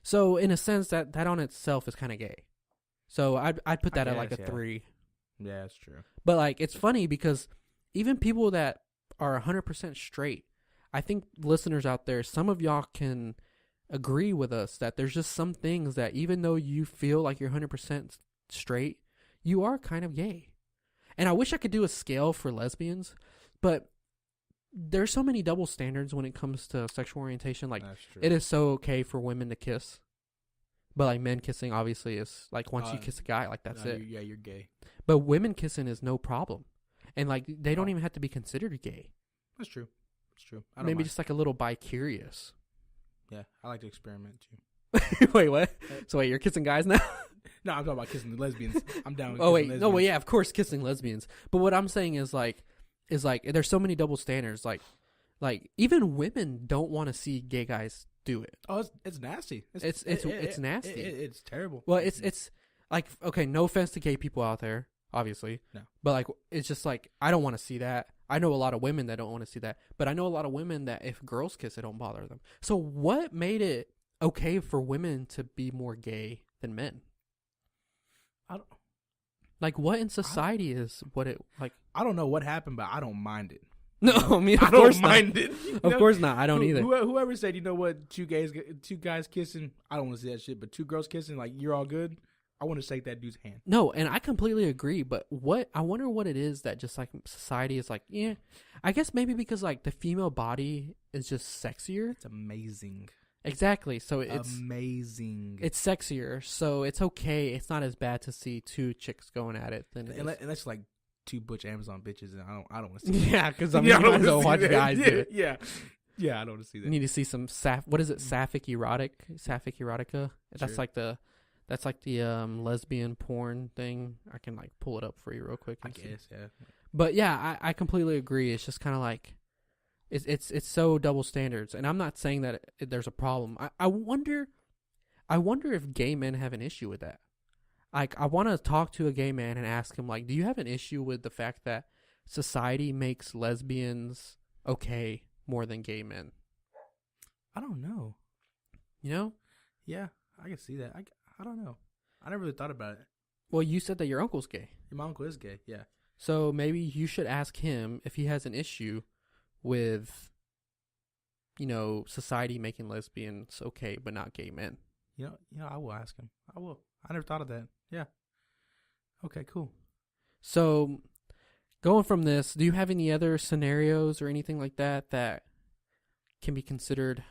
So in a sense, that on itself is kind of gay. So I'd put that at like a 3. Yeah, that's true. But like it's funny because even people that are 100% straight, I think listeners out there, some of y'all can agree with us that there's just some things that even though you feel like you're 100% straight, you are kind of gay. And I wish I could do a scale for lesbians, but there's so many double standards when it comes to sexual orientation. Like it is so okay for women to kiss, but like men kissing obviously is like once you kiss a guy, like that's it. Yeah, you're gay. But women kissing is no problem. And like they don't even have to be considered gay. That's true. It's true. Maybe just like a little bi-curious. Yeah, I like to experiment too. Wait, what? So wait, you're kissing guys now? No, I'm talking about kissing the lesbians. I'm down with lesbians. No, well, yeah, of course, kissing lesbians. But what I'm saying is like there's so many double standards. Like even women don't want to see gay guys do it. Oh, it's nasty. It's nasty. It's terrible. Well, it's like, okay, no offense to gay people out there, obviously. No. But like it's just like I don't want to see that. I know a lot of women that don't want to see that, but I know a lot of women that if girls kiss, it don't bother them. So what made it okay for women to be more gay than men? I don't. Like what in society is what it like? I don't know what happened, but I don't mind it. No, I mean I don't mind it. Of course not. I don't either. Whoever said, you know what, two guys kissing, I don't want to see that shit. But 2 girls kissing, like you're all good. I want to shake that dude's hand. No, and I completely agree. But I wonder what it is that just like society is like, yeah, I guess maybe because like the female body is just sexier. It's amazing. Exactly. So it's amazing. It's sexier. So it's okay. It's not as bad to see 2 chicks going at it than unless like 2 butch Amazon bitches, and I don't want to see that. Yeah, because I mean, you might as well watch guys do it. Yeah. Yeah, I don't want to see that. You need to see some what is it? Sapphic erotica. That's like the lesbian porn thing. I can like pull it up for you real quick. I guess, yeah. But yeah, I completely agree. It's just kind of like it's so double standards, and I'm not saying that there's a problem. I wonder if gay men have an issue with that. Like, I want to talk to a gay man and ask him, like, do you have an issue with the fact that society makes lesbians okay more than gay men? I don't know. You know? Yeah, I can see that. I don't know. I never really thought about it. Well, you said that your uncle's gay. My uncle is gay, yeah. So maybe you should ask him if he has an issue with, you know, society making lesbians okay but not gay men. You know, I will ask him. I will. I never thought of that. Yeah. Okay, cool. So, going from this, do you have any other scenarios or anything like that that can be considered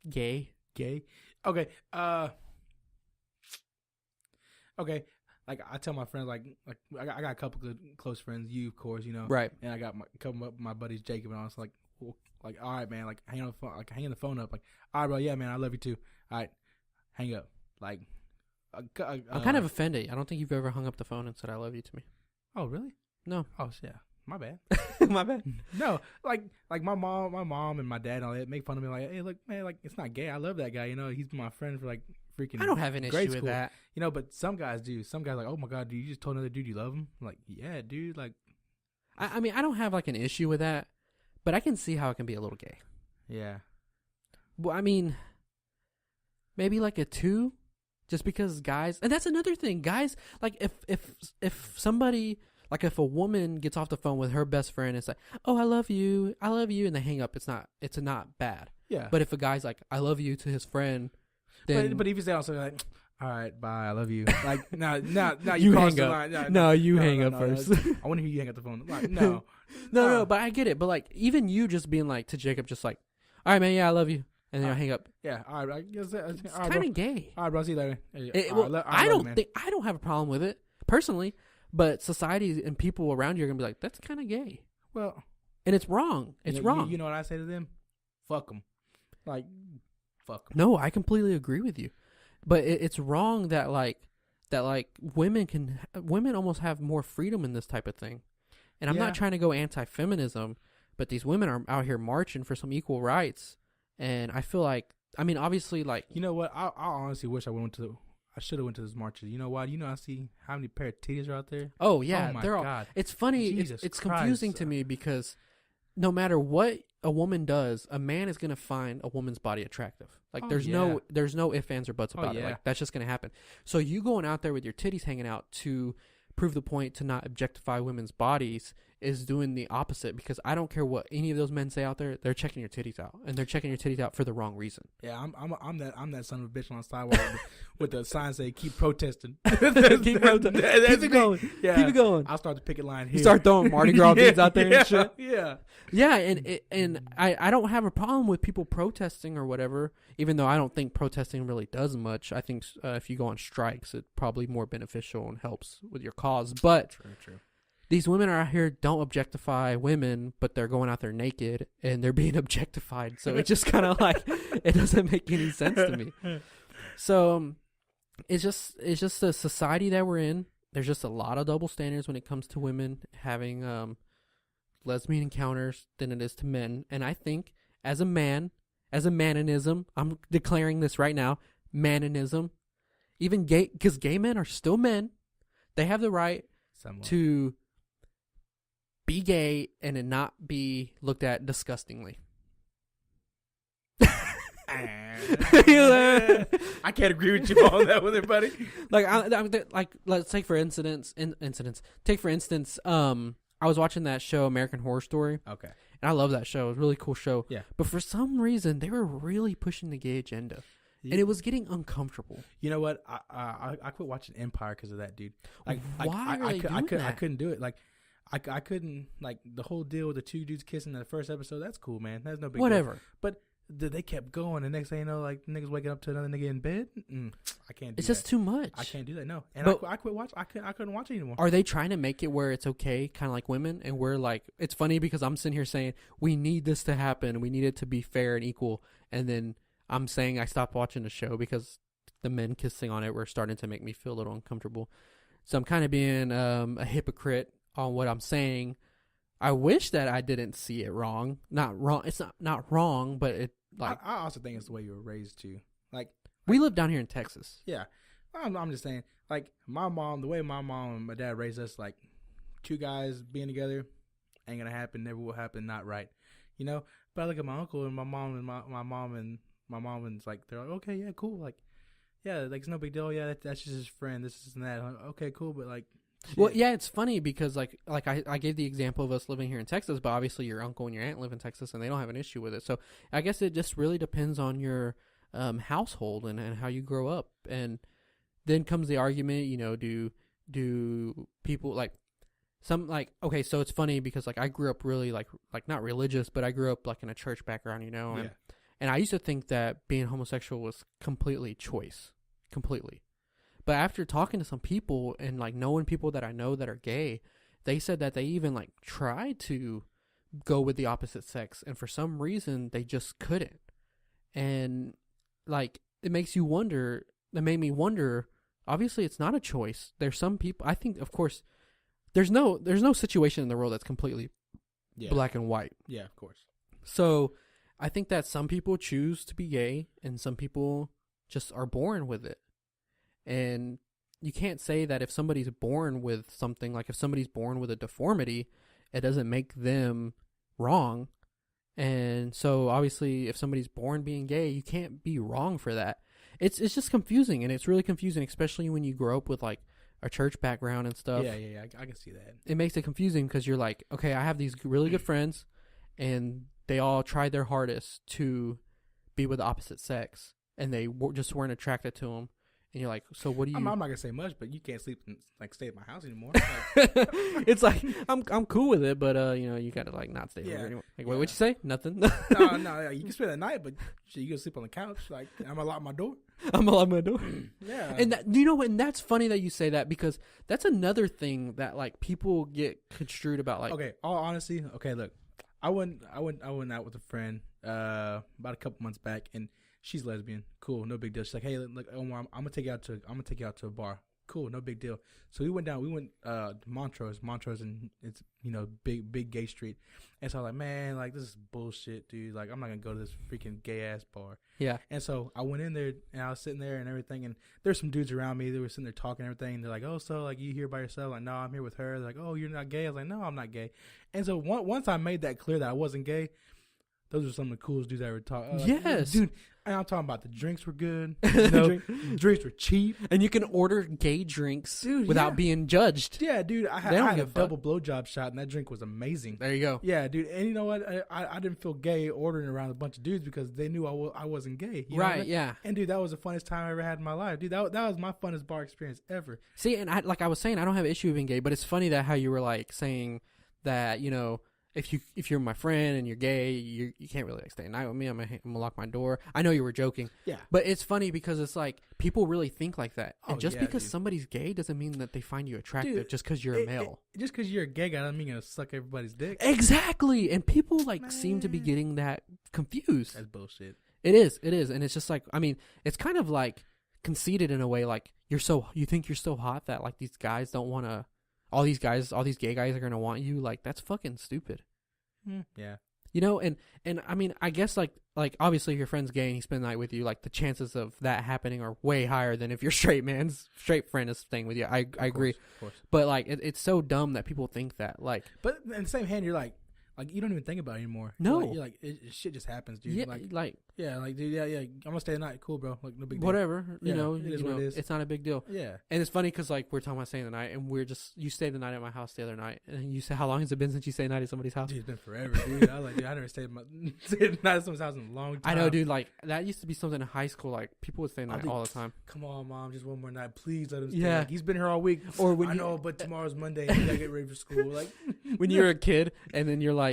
gay? Gay? Okay. Okay. Like, I tell my friends, like I got a couple good close friends. You, of course, you know. Right. And I got a couple of my buddies, Jacob, and I was like, all right, man. Like, hanging the phone up. Like, all right, bro. Yeah, man. I love you too. All right. Hang up. Like, I'm kind of offended. I don't think you've ever hung up the phone and said "I love you" to me. Oh, really? No. Oh, yeah. My bad. My bad. No, like my mom and my dad and all that make fun of me. Like, hey, look, man, like it's not gay. I love that guy. You know, he's been my friend for like freaking. I don't have an issue with that. You know, but some guys do. Some guys are like, oh my god, dude, you just told another dude you love him. I'm like, yeah, dude. Like, I mean, I don't have like an issue with that, but I can see how it can be a little gay. Yeah. Well, I mean, maybe like a 2. Just because guys, and that's another thing, guys, like if somebody, like if a woman gets off the phone with her best friend and it's like, oh, I love you, and they hang up, it's not bad. Yeah. But if a guy's like, I love you to his friend, then. But if you say also like, All right, bye. I love you. Like, no, You crossed hang the up. line. No, you hang up first. I want to hear you hang up the phone. Like, no. No, but I get it. But like, even you just being like to Jacob, just like, all right, man, yeah, I love you, and then I hang up. Yeah, all right. I guess It's all right, kind of gay. All right, bro. See you later. I don't have a problem with it personally, but society and people around you are gonna be like, that's kind of gay. Well, and it's wrong. It's wrong. You know what I say to them? Fuck them. Like, fuck 'em. No, I completely agree with you, but it's wrong that women almost have more freedom in this type of thing. And I'm not trying to go anti-feminism, but these women are out here marching for some equal rights. And I feel like, I mean, obviously, like, you know what? I honestly wish I should have went to this marches. You know why? You know, I see how many pair of titties are out there. Oh yeah, oh my they're all. God. It's funny. It's confusing to me because no matter what a woman does, a man is gonna find a woman's body attractive. Like there's no ifs, ands, or buts about it. Like that's just gonna happen. So you going out there with your titties hanging out to prove the point to not objectify women's bodies is doing the opposite, because I don't care what any of those men say out there, they're checking your titties out, and they're checking your titties out for the wrong reason. Yeah, I'm that son of a bitch on the sidewalk with the sign say keep protesting. Keep it going. Yeah. Keep it going. I'll start the picket line here. You start throwing Mardi Gras beads out there and shit. Yeah, and I don't have a problem with people protesting or whatever, even though I don't think protesting really does much. I think if you go on strikes, it's probably more beneficial and helps with your cause. But true. These women are out here, don't objectify women, but they're going out there naked and they're being objectified. So it's just kind of like, it doesn't make any sense to me. So it's just the society that we're in. There's just a lot of double standards when it comes to women having lesbian encounters than it is to men. And I think as a manism, I'm declaring this right now, manism, even because gay men are still men. They have the right to be gay and it not be looked at disgustingly. I can't agree with you on that one, there, buddy. Like, let's take for instance, I was watching that show American Horror Story. Okay. And I love that show. It was a really cool show. Yeah. But for some reason, they were really pushing the gay agenda. Yeah. And it was getting uncomfortable. You know what? I quit watching Empire because of that, dude. Like, why are they doing that? I couldn't do it. Like, I couldn't, like, the whole deal with the two dudes kissing in the first episode, that's cool, man. That's no big Whatever. deal. But they kept going. The next thing you know, like, niggas waking up to another nigga in bed. I can't do It's that. just too much. I can't do that, no. And I quit watching. I couldn't watch it anymore. Are they trying to make it where it's okay, kind of like women? And we're like, it's funny because I'm sitting here saying, we need this to happen. We need it to be fair and equal. And then I'm saying I stopped watching the show because the men kissing on it were starting to make me feel a little uncomfortable. So I'm kind of being a hypocrite on what I'm saying. I wish that I didn't see it wrong. Not wrong. It's not wrong, but it like. I also think it's the way you were raised too. Like, we live down here in Texas. Yeah, I'm just saying. Like, my mom, the way my mom and my dad raised us, like, two guys being together ain't gonna happen. Never will happen. Not right. You know. But I look at my uncle and my mom and my mom and like, they're like, okay, yeah, cool. Like, yeah, like, it's no big deal. Yeah, that's just his friend. This is and that. Like, okay, cool. But like. Shit. Well, yeah, it's funny because like I gave the example of us living here in Texas, but obviously your uncle and your aunt live in Texas and they don't have an issue with it. So I guess it just really depends on your household and how you grow up. And then comes the argument, you know, do people like some like, okay, so it's funny because like I grew up really like not religious, but I grew up like in a church background, you know, and I used to think that being homosexual was completely choice, completely. But after talking to some people and like knowing people that I know that are gay, they said that they even like tried to go with the opposite sex, and for some reason they just couldn't. And like it makes you wonder. It made me wonder. Obviously, it's not a choice. There's some people. I think, of course, there's no situation in the world that's completely black and white. Yeah, of course. So I think that some people choose to be gay, and some people just are born with it. And you can't say that if somebody's born with something, like if somebody's born with a deformity, it doesn't make them wrong. And so obviously if somebody's born being gay, you can't be wrong for that. It's just confusing, and it's really confusing, especially when you grow up with like a church background and stuff. Yeah, I can see that. It makes it confusing because you're like, okay, I have these really good friends and they all tried their hardest to be with the opposite sex and they just weren't attracted to them. And you're like, so what do you? I'm not gonna say much, but you can't sleep and stay at my house anymore. It's like I'm cool with it, but you gotta like not stay over anymore. Like, what'd you say? Nothing. no, you can spend the night, but you can sleep on the couch. Like, I'm gonna lock my door. I'm gonna lock my door. Yeah, and and that's funny that you say that, because that's another thing that like people get construed about. Like, okay, all honesty, okay, look, I went out with a friend about a couple months back, and she's lesbian. Cool, no big deal. She's like, hey, look, Omar, I'm gonna take you out to a bar. Cool, no big deal. So we went to Montrose, and it's big gay street. And so I was like, man, like this is bullshit, dude. Like I'm not gonna go to this freaking gay ass bar. Yeah. And so I went in there and I was sitting there and everything, and there's some dudes around me. They were sitting there talking and everything. And they're like, oh, so like you here by yourself? Like, no, I'm here with her. They're like, oh, you're not gay? I was like, no, I'm not gay. And so once I made that clear that I wasn't gay, those are some of the coolest dudes I ever talked. Yes, dude. And I'm talking about the drinks were good. Drinks were cheap, and you can order gay drinks without being judged. Yeah, dude. I had a double blowjob shot, and that drink was amazing. There you go. Yeah, dude. And you know what? I didn't feel gay ordering around a bunch of dudes because they knew I wasn't gay. You know what I mean? Yeah. And dude, that was the funnest time I ever had in my life, dude. That was my funnest bar experience ever. See, and I was saying, I don't have an issue with being gay, but it's funny that how you were like saying that if you're my friend and you're gay, you can't really like stay at night with me. I'm gonna lock my door. I know you were joking. Yeah. But it's funny because it's like people really think like that. And just because somebody's gay doesn't mean that they find you attractive just because you're a male. Just because you're a gay guy doesn't mean you're gonna suck everybody's dick. Exactly. And people seem to be getting that confused. That's bullshit. It is. And it's just like, I mean, it's kind of like conceited in a way. Like you think you're so hot that like these guys don't want to. All these gay guys are gonna want you. Like that's fucking stupid. Yeah. And I mean, I guess like obviously if your friend's gay and he spends the night with you, like the chances of that happening are way higher than if your straight friend is staying with you. I agree. Of course. But like it's so dumb that people think that. Like, but in the same hand, you're like you don't even think about it anymore. No, you're like shit just happens, dude. Yeah, dude, I'm gonna stay the night. Cool, bro. Like no big deal. Whatever, it is. It's not a big deal. Yeah, and it's funny because like we're talking about staying the night, and you stayed the night at my house the other night, and you said, how long has it been since you stayed the night at somebody's house? Dude, it's been forever, dude. I was like, dude, I never stayed the night at someone's house in a long time. I know, dude. Like that used to be something in high school. Like people would stay the night all the time. Come on, mom, just one more night, please. Let him stay. Yeah, like, he's been here all week. Or when I know, but tomorrow's Monday, and you gotta get ready for school. Like when you're a kid, and then you're like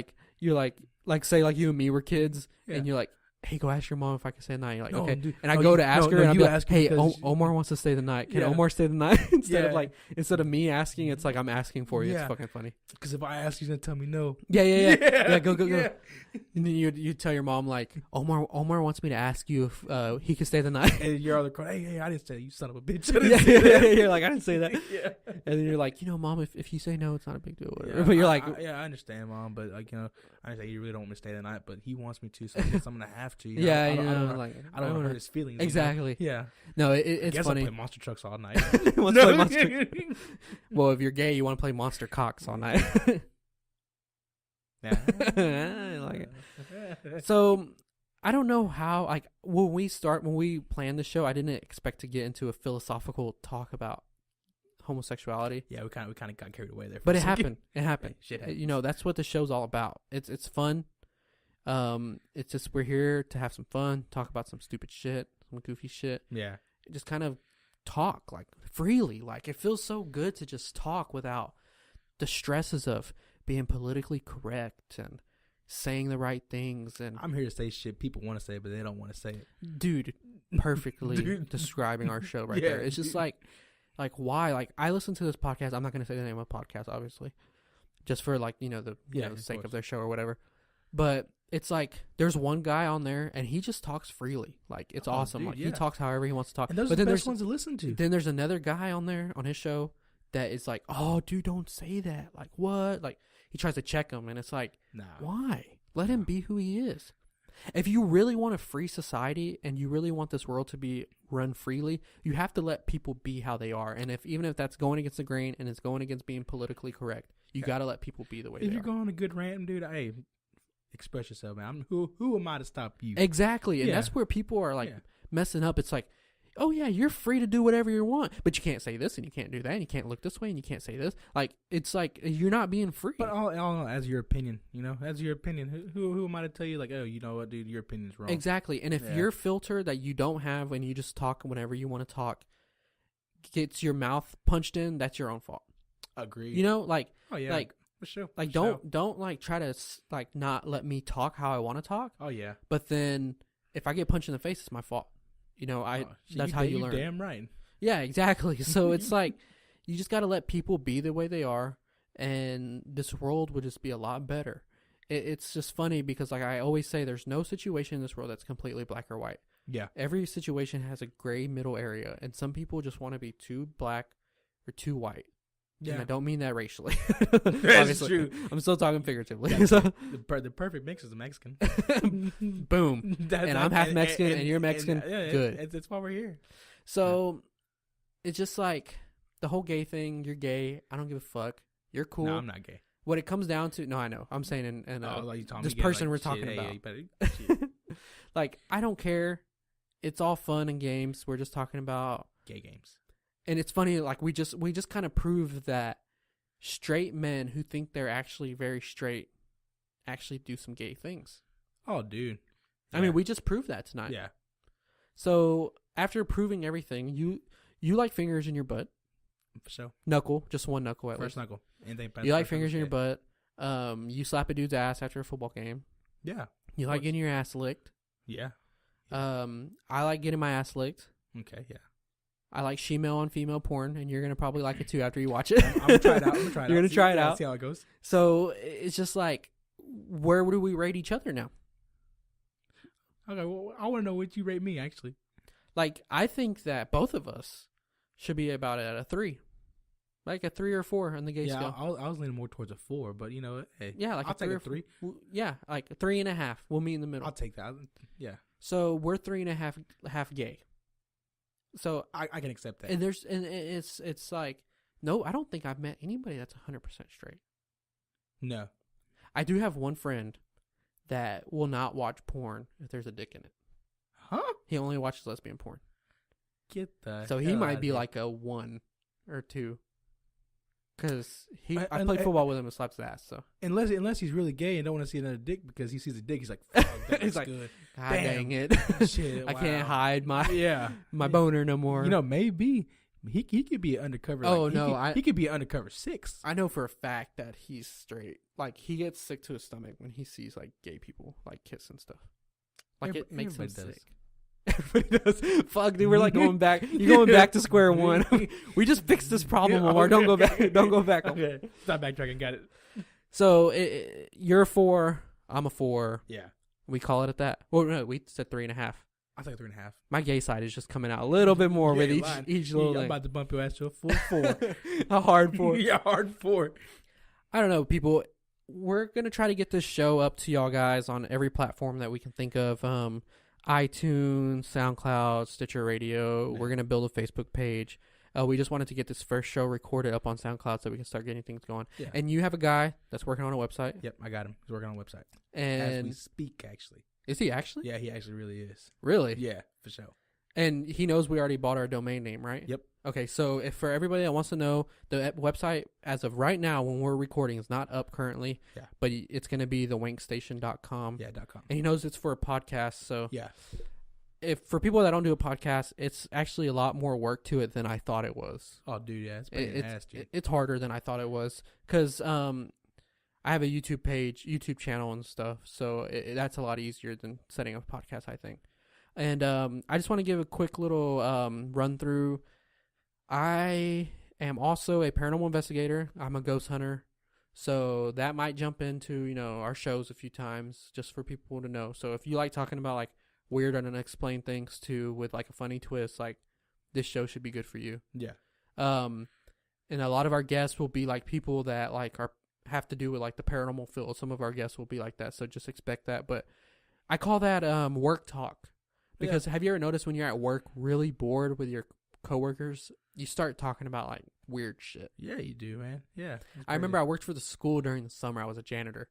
say like you and me were kids, and you're like, hey, go ask your mom if I can stay the night. You're like, okay. Dude, and I go to ask her, and I'm like, hey, Omar wants to stay the night. Can Omar stay the night? Instead of me asking, it's like I'm asking for you. Yeah. It's fucking funny. Because if I ask, you're going to tell me no. Yeah, go. Yeah. And then you tell your mom, like, Omar wants me to ask you if he can stay the night. And you're all the crying, hey, I didn't say that, you son of a bitch. You're like, I didn't say that. Yeah. And then you're like, mom, if you say no, it's not a big deal. Whatever. But you're like, I understand, mom, but like, I understand you really don't want me to stay the night, but he wants me to, so I guess I'm going to have to. I don't want to hurt his feelings. Exactly. Yeah. No, it's I guess funny. I'll play monster trucks all night. Play monster. Well, if you're gay, you want to play monster cocks all night. I like it. So I don't know how. Like when we planned the show, I didn't expect to get into a philosophical talk about homosexuality. Yeah, we kind of got carried away there. But it happened. It happened. Shit happens. That's what the show's all about. It's fun. It's just we're here to have some fun, talk about some stupid shit, some goofy shit. Yeah. Just kind of talk like freely. Like it feels so good to just talk without the stresses of being politically correct and saying the right things. And I'm here to say shit people want to say, but they don't want to say it. Dude, perfectly describing our show right there. It's just like why? Like I listen to this podcast. I'm not going to say the name of the podcast, obviously, just for like the sake of their show or whatever. But it's like there's one guy on there and he just talks freely. Like it's awesome. Dude, he talks however he wants to talk. And those are the best ones to listen to. Then there's another guy on there on his show that is like, oh, dude, don't say that. Like what? Like he tries to check him, and it's like, why? Let him be who he is. If you really want a free society and you really want this world to be run freely, you have to let people be how they are. And even if that's going against the grain and it's going against being politically correct, you got to let people be the way they are. If you're going on a good rant, dude, hey, express yourself, man. Who am I to stop you? Exactly. And that's where people are like messing up. It's like, oh yeah, you're free to do whatever you want, but you can't say this and you can't do that and you can't look this way and you can't say this. Like it's like you're not being free. But all as your opinion, as your opinion. Who am I to tell you like, oh, you know what, dude, your opinion's wrong. Exactly. And if your filter that you don't have and you just talk whenever you want to talk, gets your mouth punched in, that's your own fault. Agreed. You know, like, Oh yeah. like, for sure. like, For sure. don't like try to like not let me talk how I want to talk. Oh yeah. But then if I get punched in the face, it's my fault. You know, that's how you learn. Damn right. Yeah, exactly. So it's like you just got to let people be the way they are, and this world would just be a lot better. It's just funny because, like I always say, there's no situation in this world that's completely black or white. Yeah. Every situation has a gray middle area, and some people just want to be too black or too white. Yeah. And I don't mean that racially. That's true. I'm still talking figuratively. Yeah, So. The perfect mix is a Mexican. Boom. And I'm half Mexican, and you're Mexican. Good. That's why we're here. So it's just like the whole gay thing. You're gay. I don't give a fuck. You're cool. No, I'm not gay. What it comes down to, no, I know. I'm saying like this person we're talking about. Like, I don't care. It's all fun and games. We're just talking about gay games. And it's funny, like we just kind of proved that straight men who think they're actually very straight actually do some gay things. Oh, dude. Yeah. I mean, we just proved that tonight. Yeah. So after proving everything, you like fingers in your butt. For sure. Knuckle, just one knuckle at least. First knuckle. You like fingers in your butt. You slap a dude's ass after a football game. Yeah. You like getting your ass licked. Yeah. I like getting my ass licked. Okay, yeah. I like shemale on female porn, and you're going to probably like it too after you watch it. I'm going to try it out. You're going to try it out. See how it goes. So it's just like, where do we rate each other now? Okay, well, I want to know what you rate me, actually. Like, I think that both of us should be about at a 3. Like a 3 or 4 on the gay scale. I was leaning more towards a 4, but you know, hey, yeah, like I'll take a 3. Yeah, like a 3.5. We'll meet in the middle. I'll take that. Yeah. So we're 3.5 half gay. So I can accept that. And it's like, no, I don't think I've met anybody that's 100% straight. No. I do have one friend that will not watch porn if there's a dick in it. Huh? He only watches lesbian porn. Get the So he might be like a 1 or 2. Because I played football with him and slapped his ass. So unless he's really gay and don't want to see another dick because he sees a dick, he's like, fuck, that's like, good. God dang it. Shit, I wow. can't hide my boner no more. You know, maybe he could be an undercover. Oh, like, no. He could be an undercover 6. I know for a fact that he's straight. Like, he gets sick to his stomach when he sees, like, gay people, like, kiss and stuff. Like, it makes him sick. Everybody does. Fuck, dude, we're like going back. You're going back to square one. We just fixed this problem, Omar. Okay. Don't go back. Don't go back. Okay. Stop backtracking. Got it. So you're a 4. I'm a 4. Yeah. We call it at that. Well, no, we said 3.5. I think 3.5. My gay side is just coming out a little bit more with each little thing. I'm about to bump your ass to a full 4. A hard 4. Yeah, hard 4. I don't know, people. We're gonna try to get this show up to y'all guys on every platform that we can think of. iTunes, SoundCloud, Stitcher Radio. Yeah. We're going to build a Facebook page. We just wanted to get this first show recorded up on SoundCloud so we can start getting things going. Yeah. And you have a guy that's working on a website. Yep, I got him. He's working on a website. And as we speak, actually. Is he actually? Yeah, he actually really is. Really? Yeah, for sure. And he knows we already bought our domain name, right? Yep. Okay, so if for everybody that wants to know, the website, as of right now, when we're recording, is not up currently. Yeah. But it's going to be thewankstation.com. Yeah, .com. And he knows it's for a podcast, so... Yeah. If for people that don't do a podcast, it's actually a lot more work to it than I thought it was. Oh, dude, yeah, it's harder than I thought it was because I have a YouTube channel and stuff, so that's a lot easier than setting up a podcast, I think. And I just want to give a quick little run through. I am also a paranormal investigator. I'm a ghost hunter, so that might jump into our shows a few times just for people to know. So if you like talking about like weird and unexplained things too with like a funny twist, like this show should be good for you. Yeah. And a lot of our guests will be like people that like have to do with like the paranormal field. Some of our guests will be like that, so just expect that. But I call that work talk because have you ever noticed when you're at work really bored with your coworkers, you start talking about like weird shit? Yeah, you do, man. Yeah. I remember I worked for the school during the summer. I was a janitor,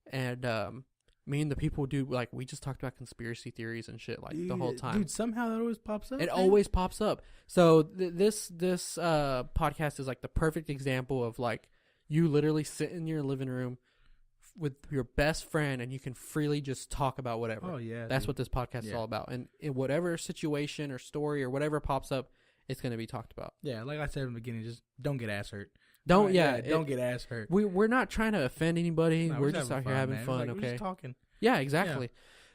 and me and the people we just talked about conspiracy theories and shit like the whole time. Dude, somehow that always pops up. It always pops up. So this podcast is like the perfect example of like you literally sit in your living room with your best friend and you can freely just talk about whatever. Oh yeah. That's what this podcast is all about. And in whatever situation or story or whatever pops up, it's going to be talked about. Yeah, like I said in the beginning, just don't get ass hurt. Don't Don't get ass hurt. We're not trying to offend anybody. No, we're just out here having man. fun. We're Okay. just talking. Yeah, exactly.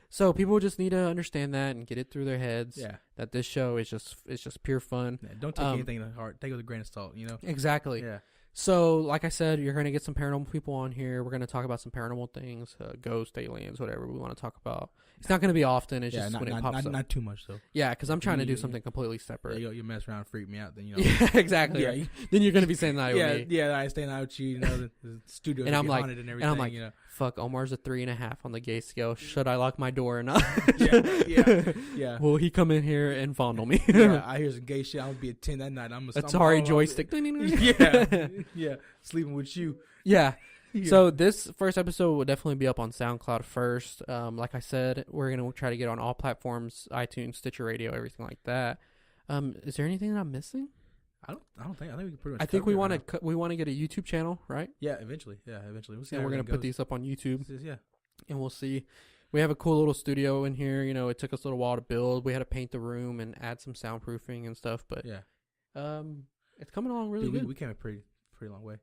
So people just need to understand that and get it through their heads. Yeah. That this show is just pure fun. Yeah, don't take anything to heart. Take it with a grain of salt. You know. Exactly. Yeah. So, like I said, you're going to get some paranormal people on here. We're going to talk about some paranormal things, ghosts, aliens, whatever we want to talk about. It's not going to be often. It's just when it pops up. Not too much, though. Yeah, because I'm trying to do something completely separate. You mess around and freak me out, then, you know. Yeah, exactly. Yeah. Then you're going to be saying that with me. Yeah, I stay out with you, you know, the studio And I'm like, haunted and everything, you know. Fuck, Omar's a 3.5 on the gay scale. Should I lock my door or not? Yeah. Will he come in here and fondle me? Yeah, I hear some gay shit. I'm going to be a 10 that night. I'm Atari joystick. Yeah. Sleeping with you. Yeah. So this first episode will definitely be up on SoundCloud first. Like I said, we're gonna try to get on all platforms: iTunes, Stitcher Radio, everything like that. Is there anything that I'm missing? I think we can pretty much. I think we want to get a YouTube channel, right? Yeah, eventually. We'll see. And we're gonna put these up on YouTube. Yeah, and we'll see. We have a cool little studio in here. You know, it took us a little while to build. We had to paint the room and add some soundproofing and stuff. But it's coming along really good. We came a pretty long way.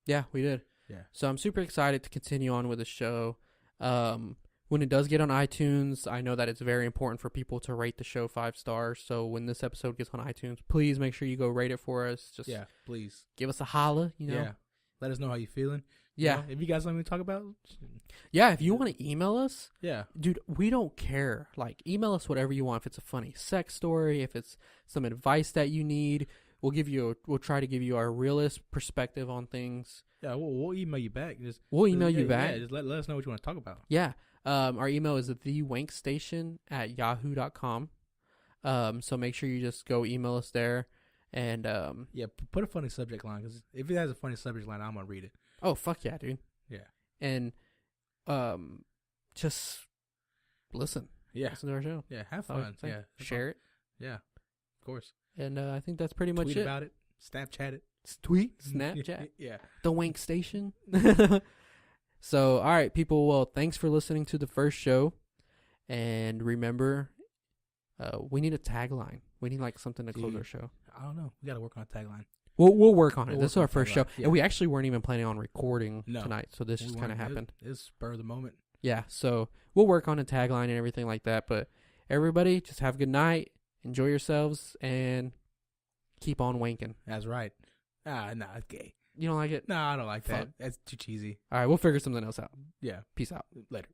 Yeah, we did. Yeah. So I'm super excited to continue on with the show. When it does get on iTunes, I know that it's very important for people to rate the show 5 stars. So when this episode gets on iTunes, please make sure you go rate it for us. Just please give us a holla. You know. Yeah. Let us know how you're feeling. Yeah. You know, if you guys want me to talk about. Yeah. If you want to email us. Yeah. Dude, we don't care. Like, email us whatever you want. If it's a funny sex story, if it's some advice that you need, we'll try to give you our realist perspective on things. Yeah, we'll email you back. We'll email you back. Yeah, just let us know what you want to talk about. Yeah. Our email is thewankstation@yahoo.com. So make sure you just go email us there. And put a funny subject line, because if it has a funny subject line, I'm going to read it. Oh, fuck yeah, dude. Yeah. And just listen. Yeah. Listen to our show. Yeah, have fun. Yeah. Share it. Yeah, of course. And I think that's pretty much Tweet it. about it. Snapchat it. Tweet, Snapchat. Yeah. The Wank Station. So, all right, people. Well, thanks for listening to the first show. And remember, we need a tagline. We need like something to close our show. I don't know. We got to work on a tagline. We'll work on it. This is our first show. Yeah. And we actually weren't even planning on recording tonight. So this just kind of happened. It's spur of the moment. Yeah. So we'll work on a tagline and everything like that. But everybody, just have a good night. Enjoy yourselves. And keep on wanking. That's right. Nah, it's gay. You don't like it? No, I don't like that. Fuck. That's too cheesy. All right, we'll figure something else out. Yeah. Peace out. Later.